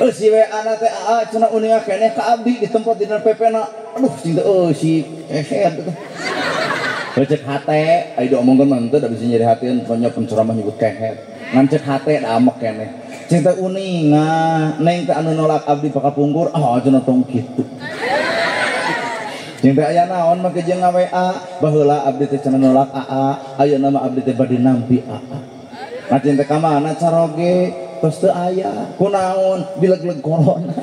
si WA na teh cenah uninga keneh ka abdi di tempat dina PP-na aduh cinta si ehet cek hate, ayo diomongkan nanti, da bisa nyari hatiin, pokoknya penceramah nyebut kehet, ngancek hate, da amek kene. Cinta uninga, neng teh anu nolak abdi pakapungkur, cenah tong kitu. Cinta aya naon make jeung WA, baheula abdi teh cenah nolak AA, ayeuna mah abdi teh bade nampi AA. Nah cinta ka mana caroge, tos teu aya, kunaon bileg-leg corona.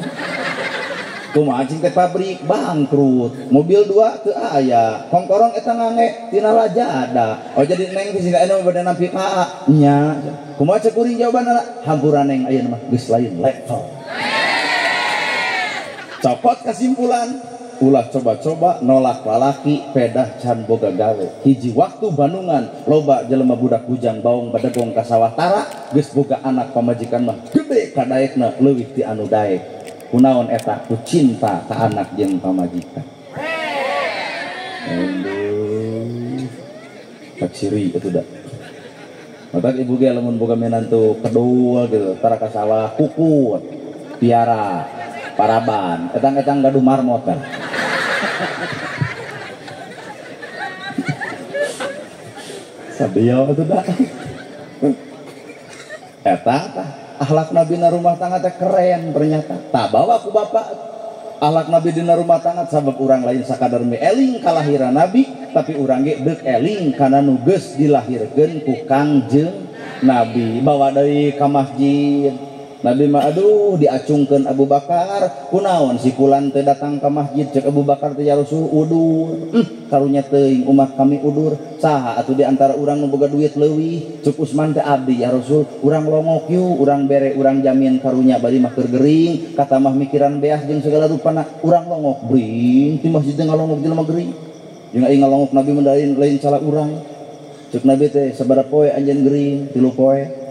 Kumaha cing teh pabrik bangkrut, mobil 2 teu aya, kongkorong eta ngange tina lajada. Oh jadi neng sing aya bade nampi AA nya. Kumaha cek kuring jawabanna? Hampuran neng ayeuna mah geus lain level. Copot kesimpulan, ulah coba-coba nolak lalaki pedah can boga gawe. Hiji waktu Bandungan loba jelema budak bujang baong badegong ka sawah tara geus boga anak pamajikan mah gede kadaekna leuwih ti anu daek. Kunaon eta ku cinta ka anak jeung pamajikan. Aduh. Tak siri itu dah. Matak ibu ge lamun boga menantu kedua gitu, tara ka sawah kukut, piara, paraban, etang-etang gaduh marmot kan. Sadio itu dah. Eta akhlak Nabi na rumah tangga teh keren ternyata. Tak bawa ku bapak akhlak Nabi dina rumah tangga sabab urang lain sakadar me eling kalahiran Nabi tapi urang ge deuk eling kana nu geus dilahirkeun ku Kangjeng Nabi. Bawa deui ka masjid Nabi mah aduh diacungkeun Abu Bakar kunaon si fulan teu datang ka masjid cek Abu Bakar teh ya Rasul udur karunya teuing umat kami udur saha atuh di antara urang nu boga duit leuwih cuk Usman teh abdi ya Rasul urang longok yu urang bere urang jamin karunya bari mah keur gering kata mah mikiran beas jeung segala rupana urang longok bring ti masjid teh ngalongok jelema gering jeung aing ngalongok Nabi mendain lain salah urang cuk Nabi teh sabaraha poe anjeun gering 3 poe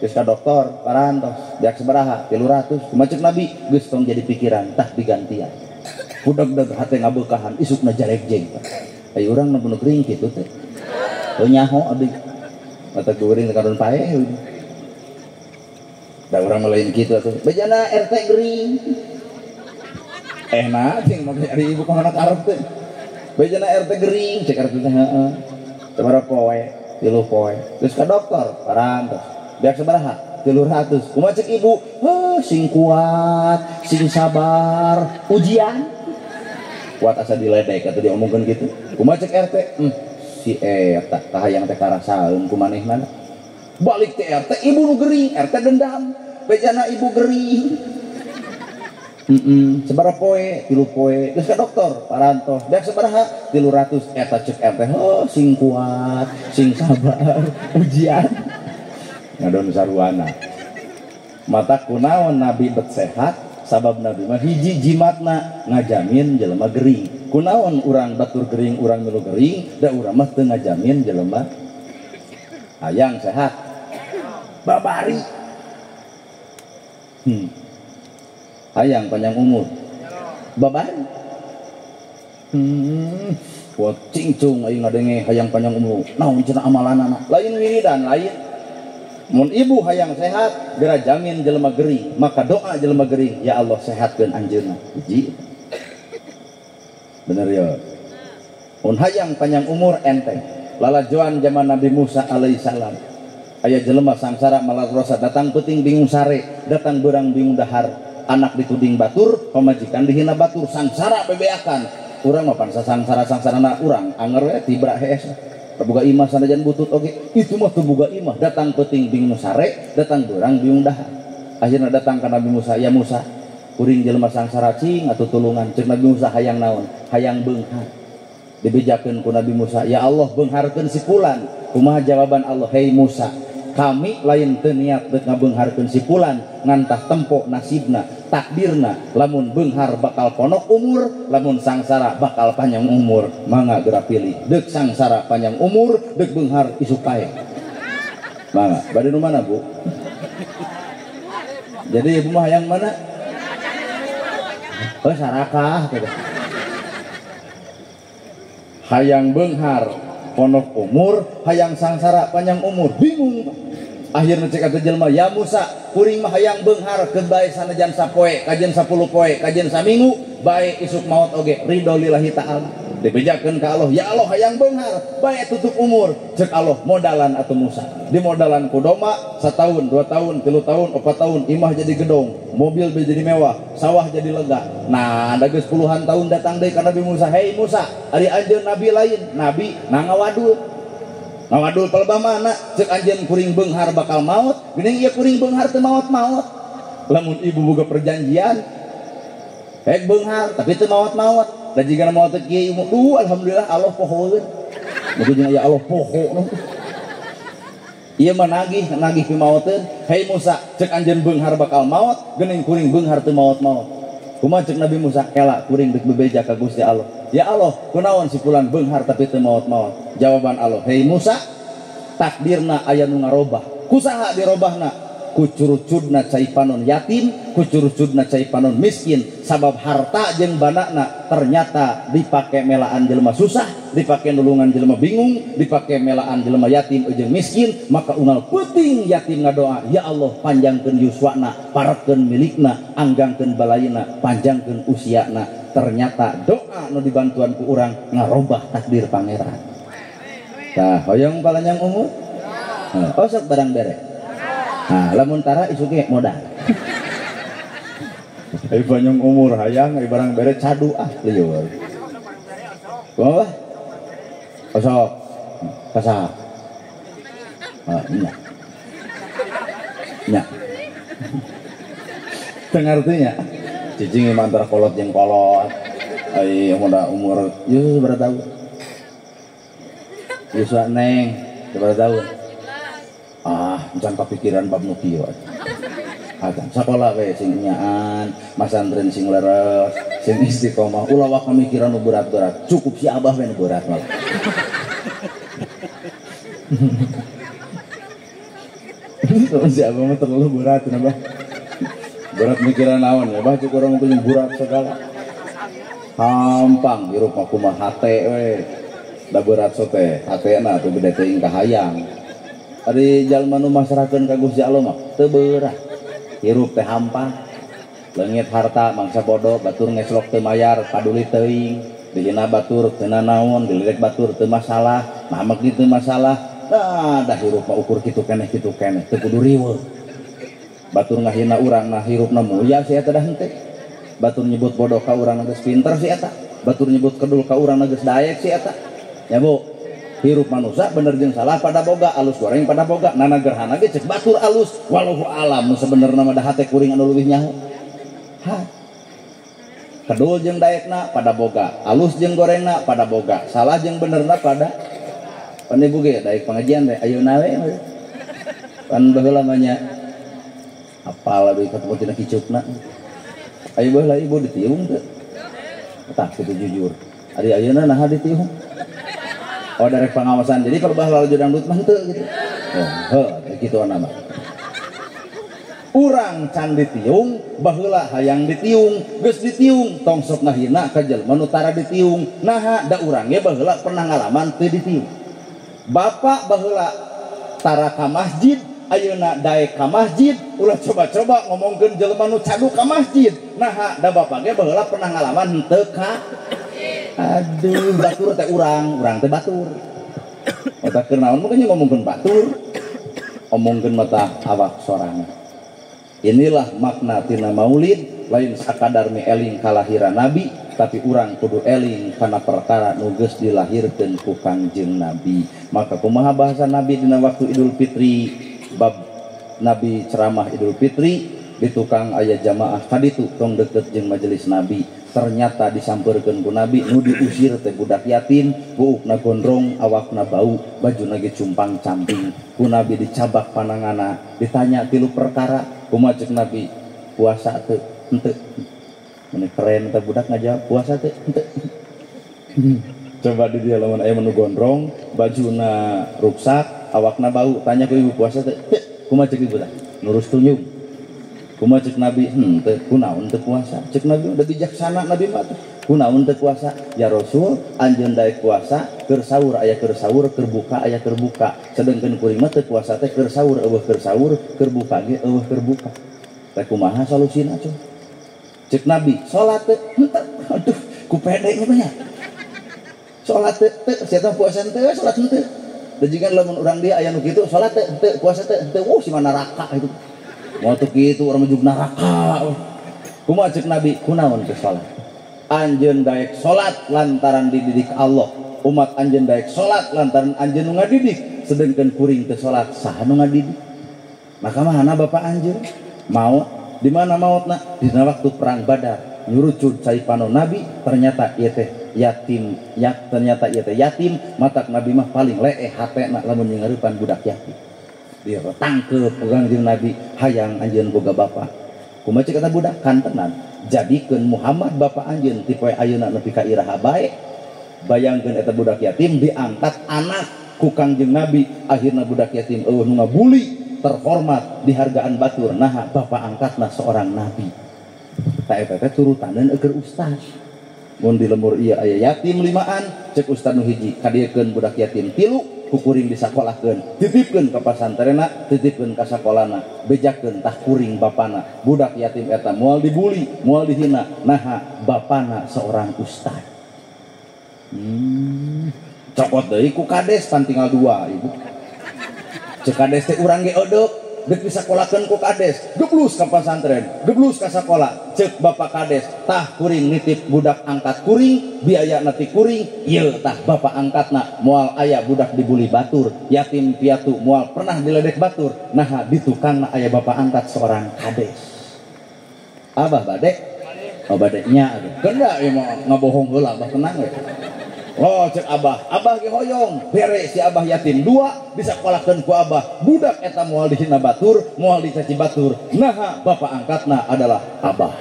geus ka dokter parantos diak sabaraha 300 kumacek Nabi geus tong jadi pikiran tah digantian budak-budak hate ngabeukahan isukna jaregjeng aya urang nu bener gering kitu teh teu nyaho abdi mata geuring karon pae da urang lain kitu atuh bejana RT gering na cing mah ari ibu ka anak Arab teh bejana RT gering cek RT teh heeh sabaraha poe 3 poe geus ka dokter parantos biar sabaraha 300 kumaha cek ibu sing kuat sing sabar ujian kuat asa diledek atau diomongkan gitu kumaha cek RT si eta kahayang teh karasaeun ku manehna balik ke RT ibu nu gering RT dendam bejana ibu gering sabaraha poe 3 poe geus ka dokter parantos dak sabaraha 300 eta cek RT sing kuat sing sabar ujian ngadon saruana mata kunaon nabi bet sehat sabab nabi mah hiji jimatna ngajamin jelema gering kunaon urang batur gering urang milu gering da urang mah teu ngajamin jelema hayang sehat babari hayang panjang umur babari wah cingcung aing ngadenge hayang panjang umur naon cenah amalanana lain wiridan lain mun ibu hayang sehat geura jamin jelema gering maka doa jelema gering ya Allah sehatkeun anjeunna hiji bener ya mun hayang panjang umur enteng lalajoan zaman Nabi Musa alaihissalam aya jelema sangsara malagrosa datang peuting bingung sare datang beurang bingung dahar anak dituding batur pamajikan dihina batur sangsara bebeakan urang mah pan sangsara-sangsarana urang anger we tibra hees buga imah sanajan butut oge itu mah teu buga imah datang peuting bingung sare datang beurang bingung dahar akhirna datang ka Nabi Musa ya Musa kuring jelema sangsara cing atuh tulungan ceuk Nabi Musa hayang naon hayang beunghar dibejakeun ku Nabi Musa ya Allah beungharkeun si fulan kumaha jawaban Allah hei Musa kami lain teu niat deuk ngabeungharkeun si fulan ngantah tempo nasibna takdirna lamun beunghar bakal ponok umur lamun sangsara bakal panjang umur mangga geura pilih deuk sangsara panjang umur deuk beunghar isuk pae mangga bade nu mana Bu jadi ibu mah yang mana sarakah hayang beunghar ponok umur hayang sangsara panjang umur bingung akhirnya cek atuh jelema ya Musa kuring mah hayang beunghar keun bae sanajan sapoe kajian 10 poe kajian saminggu bae isuk maot oge ridho lillahi ta'ala dibejakeun ka Allah ya Allah hayang beunghar bae tutup umur cek Allah modalan atuh Musa di modalan ku doma 1 tahun 2 tahun 3 tahun 4 tahun imah jadi gedong mobil jadi mewah sawah jadi lega nah ada geus puluhan tahun datang deui ka Nabi Musa hei Musa ari anjeun nabi lain nabi ngawadul pelebah mana cek anjeun kuring beunghar bakal maot geuning ieu kuring beunghar teu maot-maot lamun ibu boga perjanjian hek beunghar tapi teu maot-maot da jigana maot teh kieu alhamdulillah Allah pohoeun mugi jeung aya Allah poho ieu mah nagih pi maoteun hei Musa cek anjeun beunghar bakal maot geuning kuring beunghar teu maot-maot kumaha cek Nabi Musa kela kuring deuk bebeja ka Gusti Allah ya Allah kunaon si fulan beunghar tapi teu maot-maot jawaban Allah hei Musa takdirna aya nu ngarobah kusaha dirobahna ku curucudna cai panon yatim ku curucudna cai panon miskin sabab harta jeung banakna ternyata dipake melaan jelema susah dipake nulungan jelema bingung dipake melaan jelema yatim jeung miskin maka unggal peuting yatim ngadoa ya Allah panjangkeun yuswana parekeun milikna anggangkeun balaina panjangkeun usiana ternyata doa nu dibantuan ku urang ngarobah takdir pangeran tah hoyong panjang umur osok barang bere nah lamun tara isuke modal ai panjang umur hayang ai barang bere cadu lieur kumaha osok kasak nya tengartinya cicing antara kolot jeung kolot ai muda umur ieu berapa tahun ieu neng berapa tahun jangan kepikiran bab nu kieu aja sakola we sing nyaan masantren sing leres sing istiqomah ulah wak pamikiran nu berat-berat cukup si abah we nu berat malah si abah mah terlalu berat nabah berat mikiran naon ya bah cukup orang punya berat segala hampang hirup mah kumaha hate we da berat sote hatena tuh gede teuing kahayang ari jalma nu masrakeun ka Gusti Allah mah teu beurah hirup teh hampang leungit harta mangsa bodoh batur ngeslok teu mayar paduli teuing dihina batur teu naon dilirek batur teu masalah mamak dieu teu masalah dah hirup mah ukur kitu keneh teu kudu riweuh batur ngahina urang nah hirupna mulia si eta dah henteu. Batur nyebut bodoh ka urang geus pinter si eta, batur nyebut kedul ka urang geus daek si eta. Ya Bu, hirup manusia bener jeung salah pada boga, alus goreng pada boga. Nana gerhana ge cek batur alus, wallahu alam nu sabenerna mah da hate kuring anu leuwih nyaho. Ha. Kedul jeung daekna pada boga, alus jeung gorengna pada boga, salah jeung benerna pada pan ibu ge daek pengajian teh ayeuna we. Pan baheula mah nya apal abi ketemu tina kicupna. Ayo baheula ibu ditiung teu? Tah kitu jujur. Ari ayeuna naha ditiung? Oh dari pengawasan. Jadi kalau baheula laju dangdut mah teu gitu. Oh, heuh kitu nama. Urang can ditiung, baheula hayang ditiung, geus ditiung tong sok ngahina ka jelema nu tara ditiung. Naha da urang ge baheula pernah ngalaman teu ditiung. Bapak baheula tara ka masjid, ayeuna daek ka masjid, ulah coba-coba ngomongkeun jelema nu cadu ka masjid. Naha da bapak ge baheula pernah ngalaman teu ka. Aduh, batur teh urang teh batur. Eta keur naon mah ngomongkeun batur. Omongkeun mata awak sorangan. Inilah makna tina maulid, lain sakadar mi eling kalahiran Nabi, tapi urang kudu eling kana perkara nu geus dilahirkeun ku Kangjeng Nabi. Maka kumaha bahasa Nabi dina waktu Idul Fitri, bab Nabi ceramah Idul Fitri di tukang aya jamaah kaditu tong deket jeung majelis Nabi. Ternyata disampeurkeun ku Nabi nu diusir teh budak yatim, buukna gondrong, awakna bau, bajuna ge cumpang-camping. Ku Nabi dicabak panangana, ditanya tilu perkara. Kumaha ceuk Nabi, puasa teu? Henteu. Mun keren teh budak ngajawab, puasa teu? Henteu. Coba di dia lamun aya menu gondrong, bajuna ruksak, awakna bau, tanya ku ibu puasa teu? Teu. Kumaha ceuk ibu teh? Nurus tunjung. Kumaha ceuk Nabi, teu kunaon teu puasa. Ceuk Nabi udah bijaksana Nabi mah teh. Kunaon teu puasa? Ya Rasul, anjeun daek puasa keur saur aya keur saur, keur buka aya keur buka. Sedengkeun kuring mah teu puasa teh keur saur eueuh keur saur, keur buka ge eueuh keur buka. Teh kumaha solusina cuy? Ceuk Nabi, salat teu? Henteu. Aduh, ku pede nya banyak. Salat teu? Teu, sia teh puasa teu, salat henteu. Da jiga lamun urang dia aya nu kitu, salat teu? Henteu, puasa teu? Henteu. Si mana neraka itu. Mau tuh gitu orang menuju neraka. Kumaha ceuk Nabi, kunaon teh salat? Anjeun daek salat lantaran dididik Allah. Umat anjeun daek salat lantaran anjeun nu ngadidik. Sedengkeun kuring teu salat, saha nu ngadidik? Maka mahana bapak anjeun? Maut. Di mana mautna? Dina waktu perang Badar. Nyurucud cai pano Nabi, ternyata ieu teh yatim. Ternyata ieu teh yatim, matak Nabi mah paling leeh hatena lamun nyingeurepan budak yatim. Dia tangkep pegang jeung Nabi, hayang anjeun boga bapa. Kumaha ceuk kata budak? Kantenan. Jadikeun Muhammad bapa anjeun ti poe ayeuna nepi ka iraha bae. Bayangkeun eta budak yatim diangkat anak ku Kangjeng Nabi, akhirna budak yatim eueuh nu ngabuli, terhormat, dihargaan batur. Naha bapa angkatna seorang nabi. Ta eta teh turutaneun keur ustaz. Mun di lembur ieu aya yatim limaan, ceuk ustaz nu hiji kadiekeun budak yatim 3 kuring disakolahkeun, titipkeun ka pasantrenna, titipkeun ka sakolana, bejakeun tah kuring bapana. Budak yatim eta moal dibuli, moal dihina, naha bapana seorang ustaz. Cokot deui ku kades pan tinggal 2 ibu. Ceuk kades teh urang ge eudeuh, deuk disakolahkeun ku kades, geblus ka pasantren, geblus ka sakola. Ceuk bapak kades, tah kuring nitip budak angkat kuring, biaya nanti kuring, ieu tah bapak angkatna moal aya budak dibuli batur, yatim piatu moal pernah diledek batur. Nah di tukangna aya bapak angkat seorang kades. Abah bade? Oh bade nya atuh. Keunda ieu mah ngabohong heula, abah tenang we. Oh cek abah ge hoyong bere si abah yatim 2 disakolahkeun ku abah, budak eta moal dihina batur, moal dicaci batur. Naha bapak angkatna adalah abah.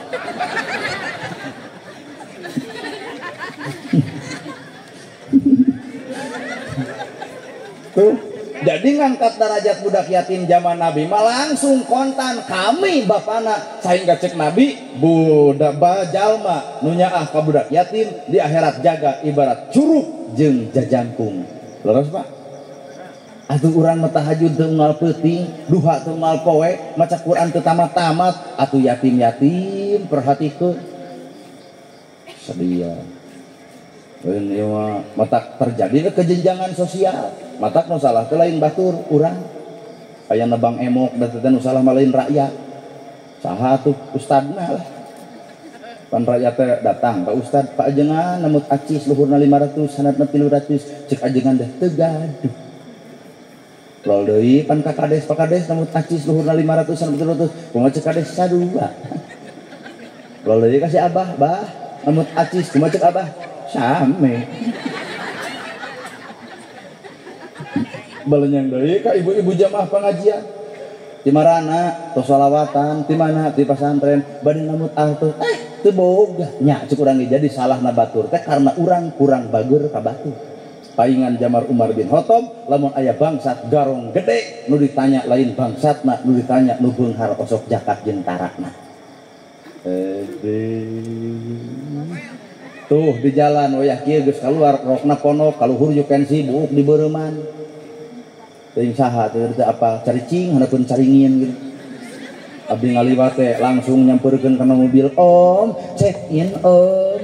Tuh, jadi ngangkat derajat budak yatim zaman Nabi mah langsung kontan kami bapana, sehingga cek Nabi budak bajalma nu nyaah ka budak yatim di akhirat jaga ibarat curug jeung jajangkung. Leres Pak? Atuh urang mah tahajud teu unggal peuting, duha teu unggal poe, maca Quran teu tamat-tamat, atuh yatim-yatim perhatikeun. Sedia. Ini matak terjadi kejenjangan sosial. Matak nu salah teh lain batur urang. Aya nebang emok dan teh nu salah mah lain rakyat. saha tuh ustadna lah pan rakyat datang Pak Ustad Pak ajengan namut acis luhurna 500 sanadna 300 cek ajengan dah teu gaduh lol deui pan ka kades Pak kades namut acis luhurna 500 sanadna 300 kumaha cek kades sadua lol deui kasih abah bah namut acis kumaha cek abah same balenyang deui ka ibu-ibu jamaah pengajian di marana tos sholawatan di mana di pesantren bade namut tuh teu boga nya cek urang jadi salah na batur teh karena urang kurang bager ka batur paingan Jamar Umar bin Khattab lamun aya bangsat garong gede nu ditanya lain bangsatna nu ditanya nu beunghar osok jakat jeung tarakna tuh di jalan wayah kieu geus kaluar rokna ponok kaluhur ju pensi buuk di beureman teuing saha teu apa caricing handapeun caringin gitu abdi ngaliwat teh langsung nyamperkeun kana mobil om check in om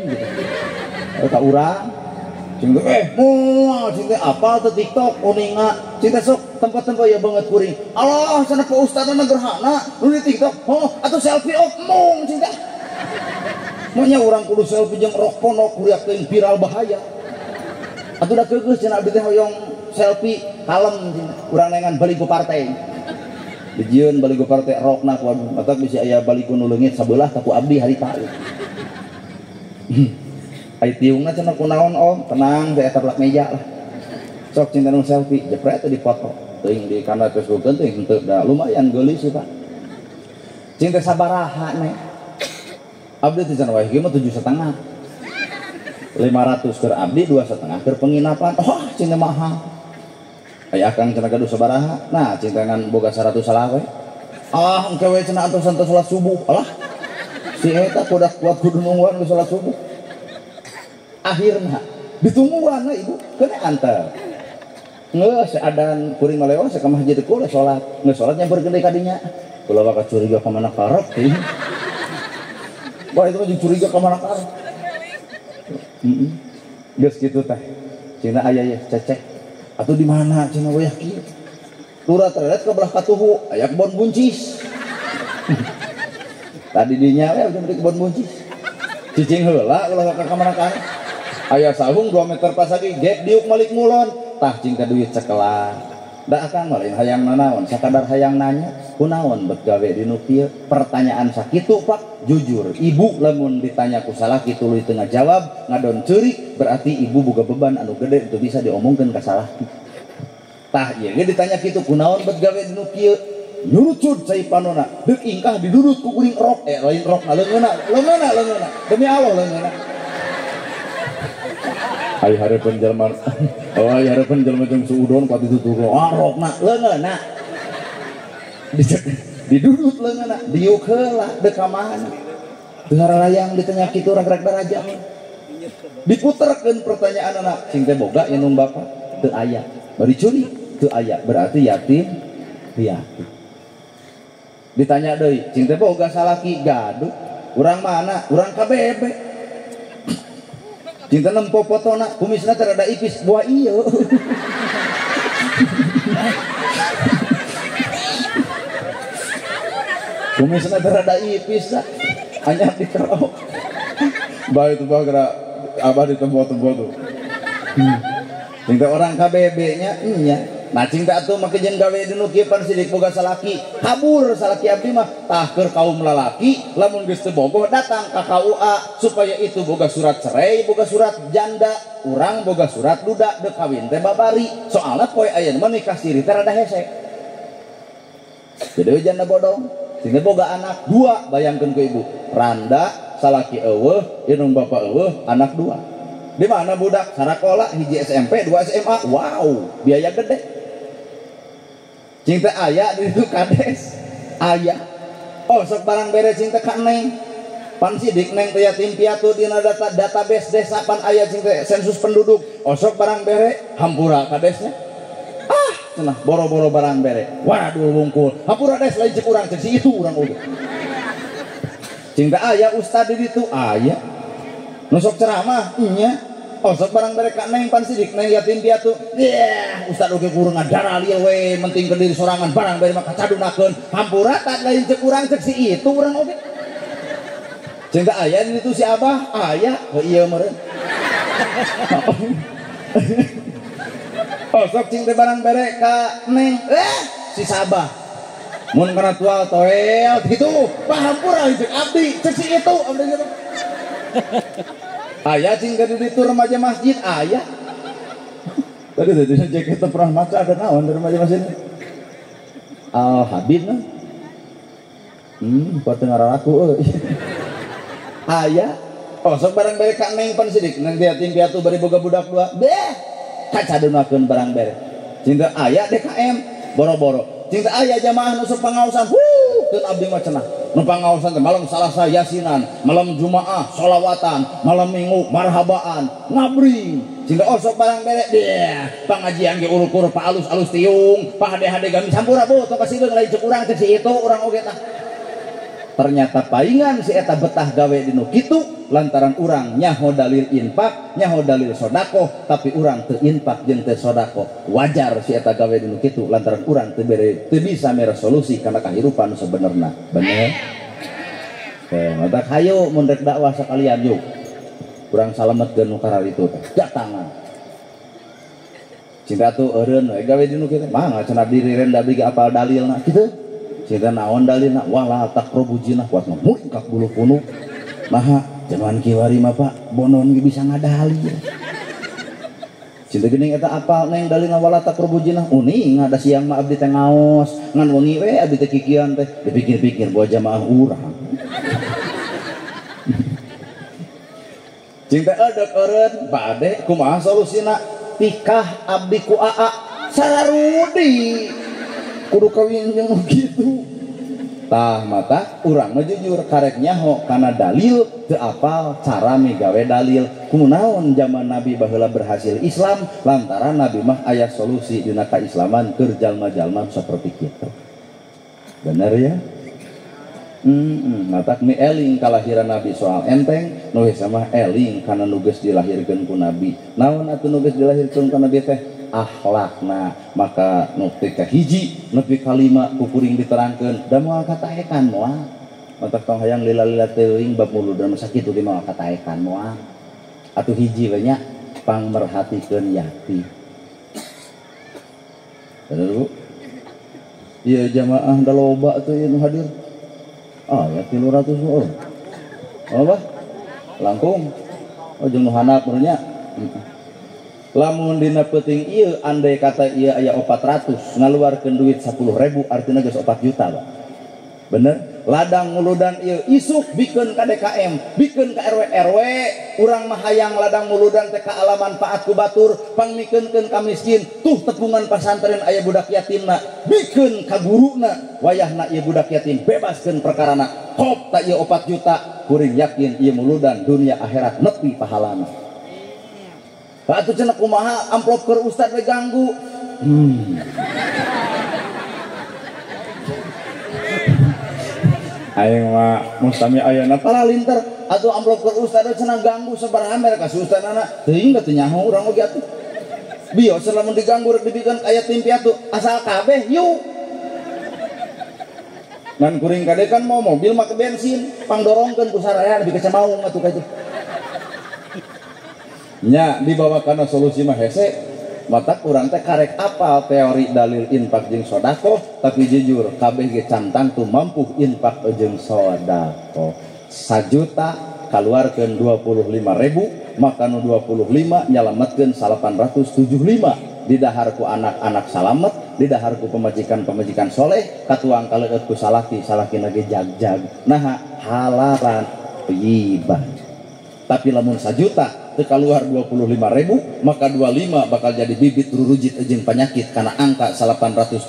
gitu ka urang cing moal cing apa teh TikTok uninga cing sok tempat-tempat ya banget kuring Allah sana Pak Ustadna gerhana nu di TikTok atuh selfie mong cing teh monya urang kudu selfie jeung rok ponok kuriak teuing viral bahaya atuh da keugeus cenah abdi teh hoyong selfie kalem cing urang nengan bali ku partai dijieun baligo partai rokna waduh matak bisa aya baligo nu leungit sabelah ka ku abdi harita ai tiungna cenah kunaon om tenang teh eta belak meja lah sok cinta nu selfie jepret teh dipoto teuing di kana Facebook teuing henteu da lumayan geulis sih Pak cing teh sabaraha nih abdi teh cenah wae ieu mah 7,5 500 keur abdi 2,5 keur penginapan cing teh mahal aya akang cenah gaduh sabaraha nah cintangan boga 100 salawe engke we cenah antos salat subuh alah si eta kudak kuat kudu nungguan ke salat subuh akhirna ditungguan ibu kena antar geus adan kuring malewa ka masjid ku salat geus salat nyamperkeun deui ka dinya kula bakal curiga ka mana karep teh wah itu mah curiga ka mana karep geus kitu teh cenah aya ya cecek atau di mana cenah wayah kieu turat teredet ke belah katuhu aya kebon buncis tadi dinya we di kebon buncis cicing heula ulah ka kamana ka aya sahung 2 meter pasagi gek diuk malik mulon tah cing ka duit cekelah da akang lain hayang nanaon sakadar hayang nanya kunaon bet gawe dinu kieu pertanyaan sakitu Pak jujur ibu lamun ditanya ku salah kitu lu teu ngajawab ngadon ceurik berarti ibu boga beban anu gede itu bisa diomongkeun ka salah tah ieu ge ditanya kitu kunaon bet gawe dinu kieu nyurucut cai panona deuk ingkah didudut ku kuring rok lain rokna leungeuna demi Allah leungeuna ai hareupeun jelema ai hareupeun jelema jeung suudon ka ditutur rokna leungeuna didudut leungeuna diuk heula deuk ka mana teu haralayang ditanya kitu rag-rag daraja diputerkeun pertanyaan anak sing teh boga inung bapa teu aya bari curi teu aya berarti yatim piatu ditanya deui cing teh boga salaki gaduh urang mana urang kabebe cinta nempo potona kumisna teh rada ipis buah ieu kumisna teh rada ipis hanya dikerok bae itu bagara abah di tempo-tempo tuh cinta orang KBB nya nya nah cinta atuh make jeung gawe dinu kieu pan sidik boga salaki kabur salaki abdi mah tah keur kaum lalaki lamun geus teu bogoh datang ka KUA supaya itu boga surat cerai boga surat janda urang boga surat duda deuk kawin teh babari soalna poe ayeuna mah nikah siri teh rada hese jadi janda bodong sehingga boga anak 2 bayangkeun ku ibu randa salaki eueuh inung bapa eueuh anak 2 di mana budak sarakola hiji SMP 2 SMA wow biaya gede cinta aya di itu kades aya sok barang beres cinta ka neng pan sidik neng teh yatim piatu dina database desa pan aya cinta sensus penduduk sok barang bere hampura kadesnya cenah boro-boro barang bere waduh wungkul hampura des lain cek urang cek si itu urang udah cinta aya ustad di ditu aya nusok ceramah nya Oh sok barang mereka neng pan sidik neng yatim piatu. Ustad oge kurang ngadara lieu we menting ke diri sorangan barang bere mah kacadunakeun. Hampura tak lain cek urang cek si itu urang oge. Cing teh aya di ditu si Abah, aya. Heuh ieu meureun. Oh sok cing teh barang bere ka neng. Si Sabah. Mun kana tual toel gitu. Hampura cek abdi cek si itu abdi gitu. Ayah cing di itu remaja masjid ayah. Tadi saya cek kita pernah maca ada naon di remaja masjid. Al Habib nah. Buat dengar aku. Ayah. Oh sok barang bere ka neng pan sidik nang dia tim piatu bari boga budak dua. Beh. Kacadunakeun barang bere. Cinta ayah DKM boro-boro. Cinta ayah jamaah nu sok pangaosan. Teu abdi mah cenah. Nu pangaosan teh malam Salasa yasinan, malam Jumaah sholawatan, malam Minggu marhabaan, ngabring. Sehingga osok barang bere dia pangajian ge uruk-uruk pa alus-alus tiung, pa hade-hade gami sampura bu, tong kasih lain cek urang cek si itu urang oge tah. Ternyata paingan si eta betah gawe dinu kitu lantaran urang nyaho dalil infak, nyaho dalil sodako, tapi urang teu infak jeung teu sodako. Wajar si eta gawe dinu kitu lantaran urang teu bisa mere solusi kana kahirupan sebenarnya. Bener? Mata hayo mun rek dakwah sakalian yuk. Urang salametkeun nu kararitu teh. Datangan. Cinta tu eureun we gawe dinu kitu. Mangga cenah diri renda bigi apal dalilna kitu. Cinta naon dalilna wala taqrabu zina kuat mungkak bulu kunu. Maha jangan kiwari mah Pak, bonon ge bisa ngadalil. Cinta geuning eta apal neng dalilna wala taqrabu zina. Uning ada siang mah abdi teh ngaos, ngan wengi we abdi teh kikian teh dipikir-pikir buat jamaah urang. Cinta edek eureun bade kumaha solusina tikah abdi ku aa sararudi kudu kawin yang begitu. Tah mata urang mah jujur karek nyaho kana dalil teu apal cara migawe dalil. Kunaon zaman Nabi baheula berhasil Islam lantaran Nabi mah aya solusi dina kaislaman keur jalma-jalma saperti kitu. Bener ya? Matak mi eling kalahiran Nabi soal enteng nu sama eling kana nu geus dilahirkeun ku Nabi. Naon atuh nu geus dilahirkeun ku Nabi teh? Akhlakna. Maka nu teh ka hiji nepi ka 5 kukuring diterangkeun da moal kataekan moal. Matak tong hayang lila-lila teuing bab muludan sakitu ge moal kataekan moal. Atuh hiji we nya pangmerhatikeun yatim. Bener Bu? Ieu jamaah da loba teh nu hadir. Ya 300 orang. Apa? Langkung. Jeung nu handap nya. Lamun dina peuting ieu andai kata ieu aya 400 ngaluarkeun duit 10.000 artina geus 4 juta, Pak. Bener? Ladang muludan ieu isuk bikeun ka DKM, bikeun ka RW urang mah hayang ladang muludan teh ka alaman Pak Atku Batur pangmikeunkeun ka miskin, tuh tepungan pasantren aya budak yatimna, bikeun ka guruna, wayahna ieu budak yatim bebaskeun perkarana, hop ta ieu 4 juta, kuring yakin ieu muludan dunia akhirat nepi pahalana. Pak atuh cenah kumaha amplop keur ustad we ganggu. Aing mah mustami ayeuna tara linter atuh amplop keur ustad cenah ganggu sabaraha mereka si ustadana teuing da teu nyaho urang oge atuh. Bios lamun diganggu rek dibikeun aya tim piatu asal kabeh yuk. Ngan kuring kade kan mau mobil make bensin pangdorongkeun ku saraya nepi ka Camaung atuh ka itu. Nya dibawa kana solusi mah hese matak urang teh karek apal teori dalil infak jeung sodako tapi jujur kabeh ge cantang tu mampu infak jeung sodako 1 juta kaluarkeun 25.000 maka nu 25 nyalametkeun 875 didaharku anak-anak salamet didaharku pemajikan-pemajikan soleh katuang kaleueut ku salaki lagi jag-jag nah halalan thiyibah. Tapi lamun 1 juta keluar 25.000 maka 25 bakal jadi bibit rurujit jeung penyakit karena angka 875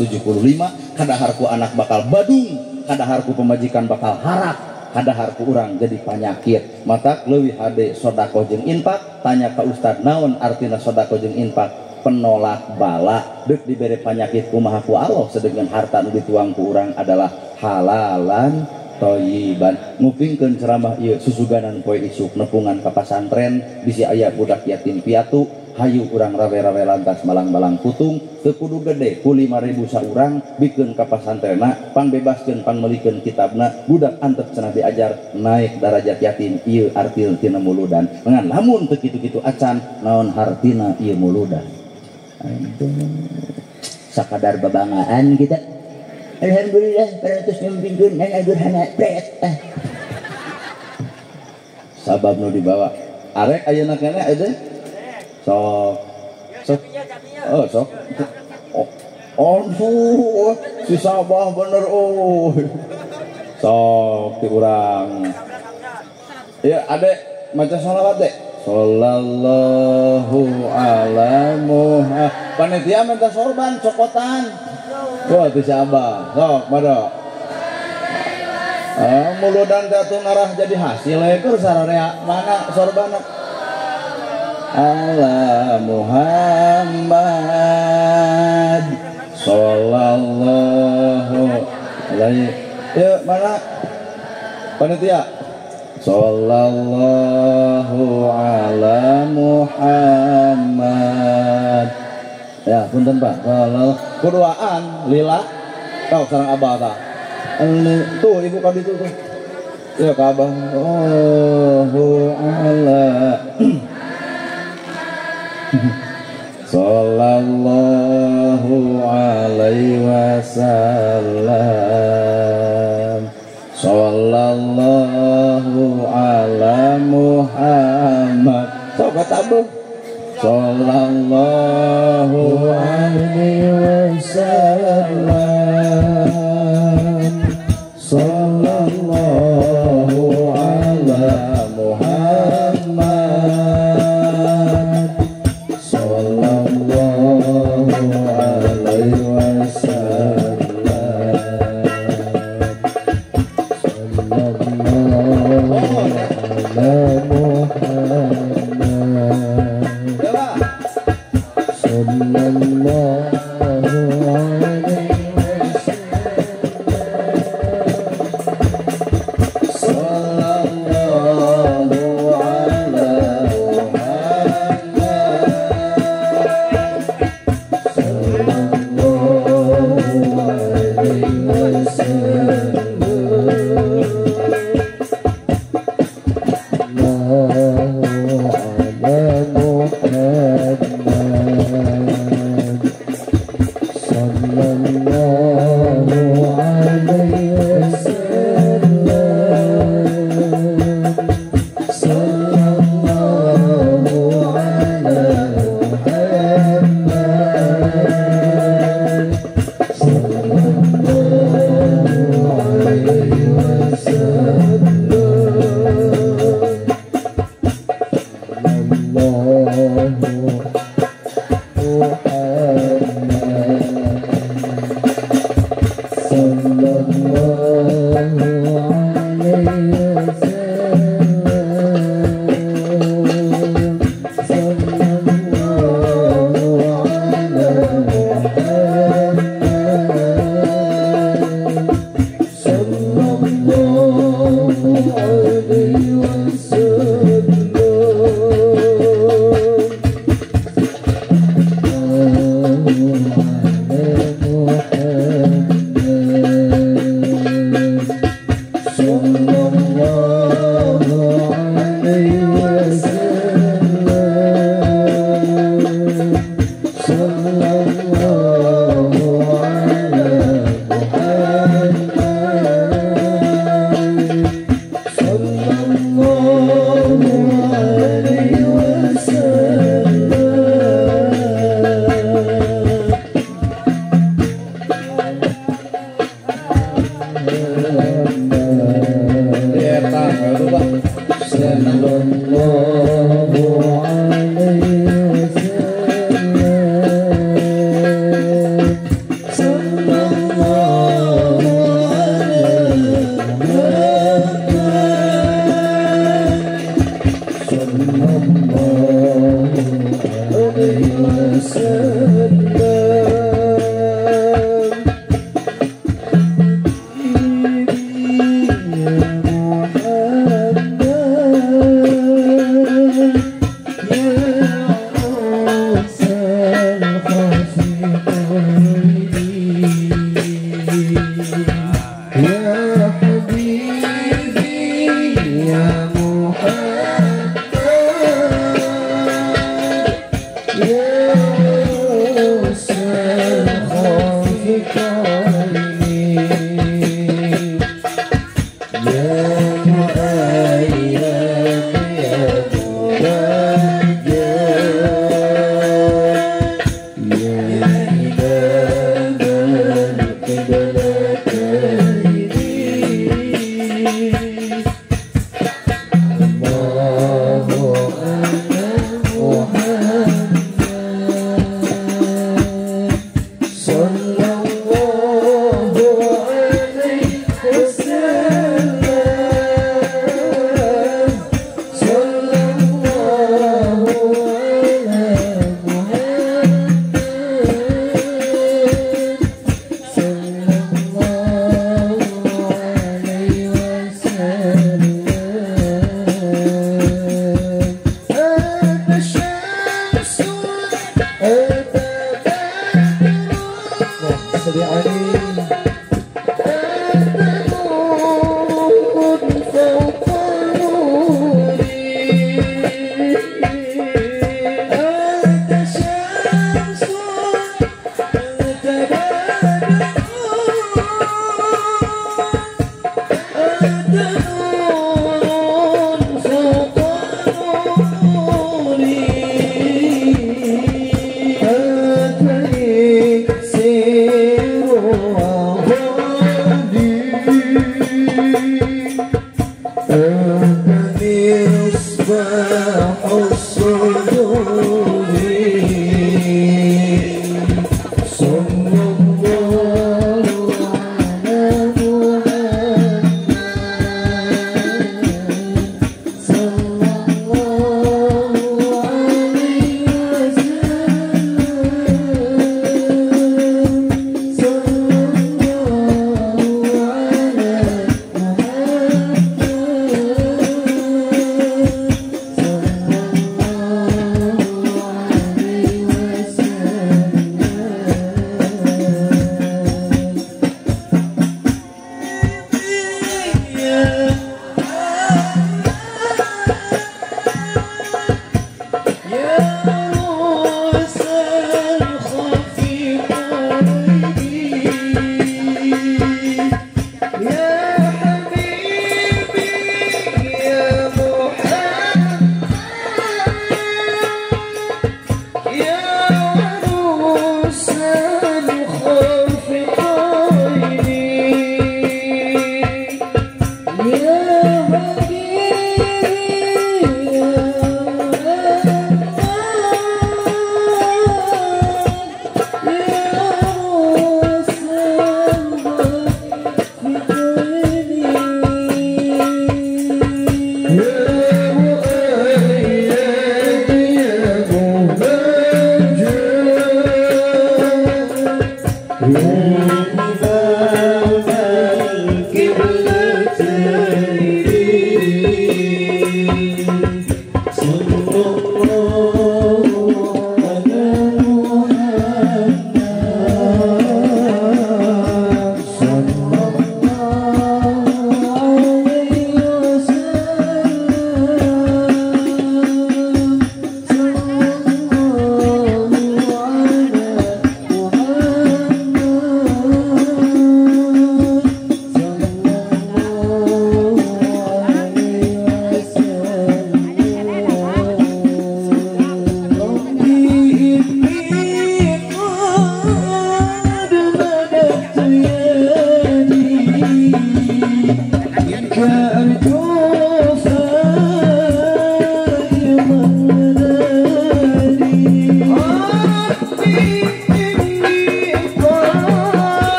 kadaharku anak bakal badung kadaharku pemajikan bakal harap kadaharku urang jadi penyakit. Mata leuwih hade sodako jeung infak tanya ka ustad naon artina sodako jeung infak penolak bala deuk dibere penyakit kumaha ku Allah sedengkeun harta nu dituang ku urang adalah halalan Toyiban ngupingkeun ceramah ieu susuganan poe isuk nepungan ka pasantren bisi aya budak yatim piatu hayu urang rawe-rawe lantas malang-malang putung teu kudu gede ku 5.000 saurang bikeun ka pasantrenna pan bebaskeun pan meulikeun kitabna budak antep cenah diajar naik darajat yatim ieu artina tina muludan ngan lamun teu kitu-kitu acan naon hartina ieu muludan sakadar babanggaan kita alhamdulillah parantos nyumpingkeun ngan agurhana pret sabab nu dibawa arek ayeuna keneh ade sok oh sok oh si Sabah bener oh sok ti urang ya adek maca sholawat dek sallallahu ala Muhammad panitia minta sorban cokotan wah ti Sabah sok mado muludan teh ngarah jadi hasil keur sararea mana sorbanna ala Muhammad sallallahu alaihi ya mana panitia sallallahu ala Muhammad ya punten Pak kalau kuduaan lila kau sareng abah tah tuh ibu ka ditu tuh ya ka abah sallallahu ala sallallahu alaihi wasallam sallallahu ala Muhammad sobat abu sallallahu alaihi wasallam sallallahu ala Muhammad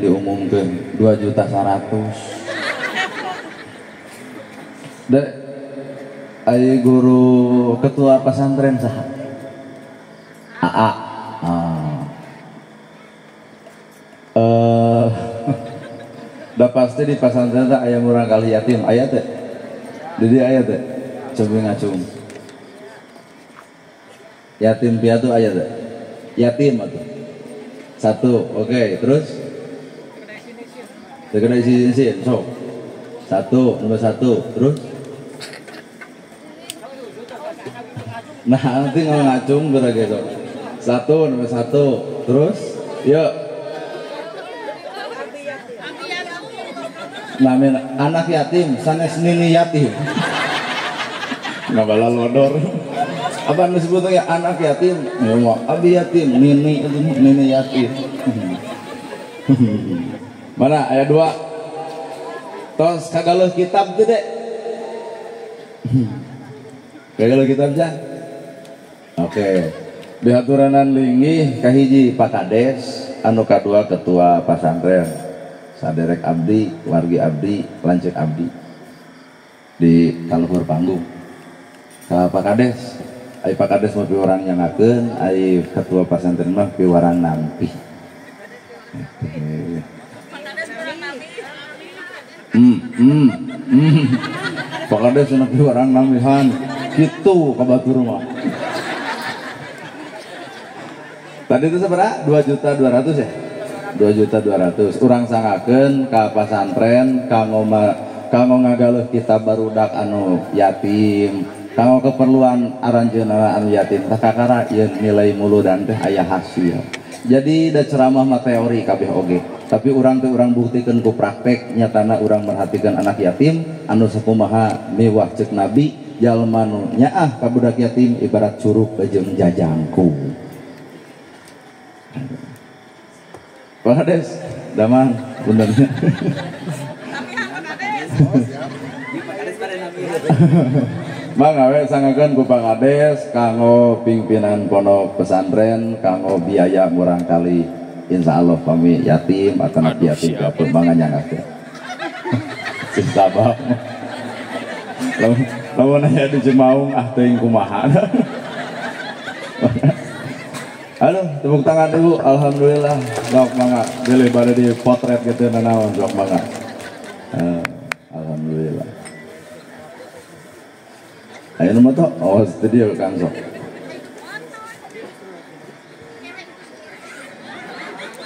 diumumkan 2.100.000. Dek, ai guru ketua pesantren saha? AA. Dah pasti di pesantren tak ayam orang kali yatim ayat teh. Jadi ayat teh. Coba ngacung. Yatim piatu ayat teh. Yatim atuh. Satu, oke, terus tegak isi sok. Satu, nomor satu, terus. Nah, nanti kalau ngacung berage sok. Satu, nomor satu, terus, yuk. Namanya anak yatim, sanes nini yatim. Nggak bala lodor. Apa disebutnya anak yatim? Ya mau abi yatim, nini itu nini yatim. Mana ayat 2? Tos kagaluh kitab tuh dek. Kagaluh kitab aja. Oke. Dihaturanan linggih kahiji Pak Kades, anu kadua ketua pesantren. Saderek abdi, wargi abdi, lancik abdi di kaluhur panggung. Kalau Pak Kades, ai Pak Kades mau piwarang nyangakeun, ai ketua pesantren mah piwarang nampi. Pakades nepi orang namihan kitu ka batur mah. Tadi itu seberapa? 2.200.000 ya? 2.200.000. Urang sangakeun ka pasantren kanggo ngagaluh kita barudak anu yatim, kanggo keperluan aranjeunna anu yatim tah kakara ieu nilai muludan teh aya hasil. Jadi da ceramah mah teori kabeh oge, tapi urang teh urang buktikeun ku praktek nyatana urang merhatikeun anak yatim anu sakumaha mewah ceuk Nabi, jalma nu nyaah ka budak yatim ibarat curug jeung jajangku. Pak Hades, daman benernya. Mangga we sangakeun ku Pak Hades kanggo pimpinan pondok pesantren kanggo biaya murang kali insyaallah kami yatim atau anak yatim kapun mangga nyangakeun. Sing sabab. Lamun aya di Cimaung ah teuing kumaha. Halo, tepuk tangan Ibu. Alhamdulillah. Sok mangga boleh bade di potret gitu nanaon sok mangga. Alhamdulillah. Ayo nama tuh, oh studio kan sok.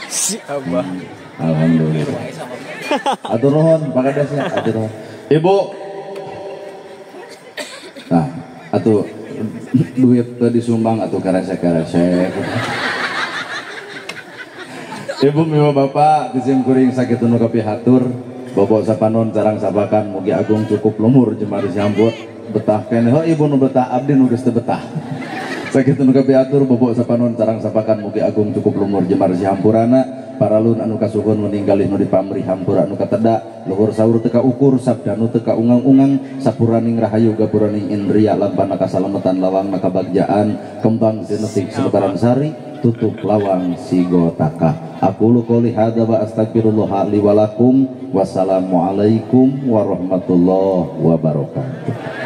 Si Abah. Alhamdulillah. Atur nuhun, Pak Kades ya, atur nuhun. Ibu. Nah, atuh duit teh disumbang atuh karesek-karesek. Ibu miwa bapak disim kuring sakit nu kapihatur. Bobo sapanon carang sabakan mugi agung cukup lumur jemari sambut betah keneh ibu nu betah abdi nu geus teu betah. Sakit nu kapiatur bobo sapanon carang sabakan mugi agung cukup lumur jemari hampurana paralun anu kasuhun meninggalih nu dipamrih hampura anu kateda luhur saur teu kaukur sabda nu teu kaungang-ungang sapuraning rahayu gapuraning indria lampana kasalametan lawang kabagjaan kembang sinetik sebaran sari tutup lawang sigotaka. Aku lu qouli hadza wa astagfirullah li wa lakum. Wassalamualaikum warahmatullahi wabarakatuh.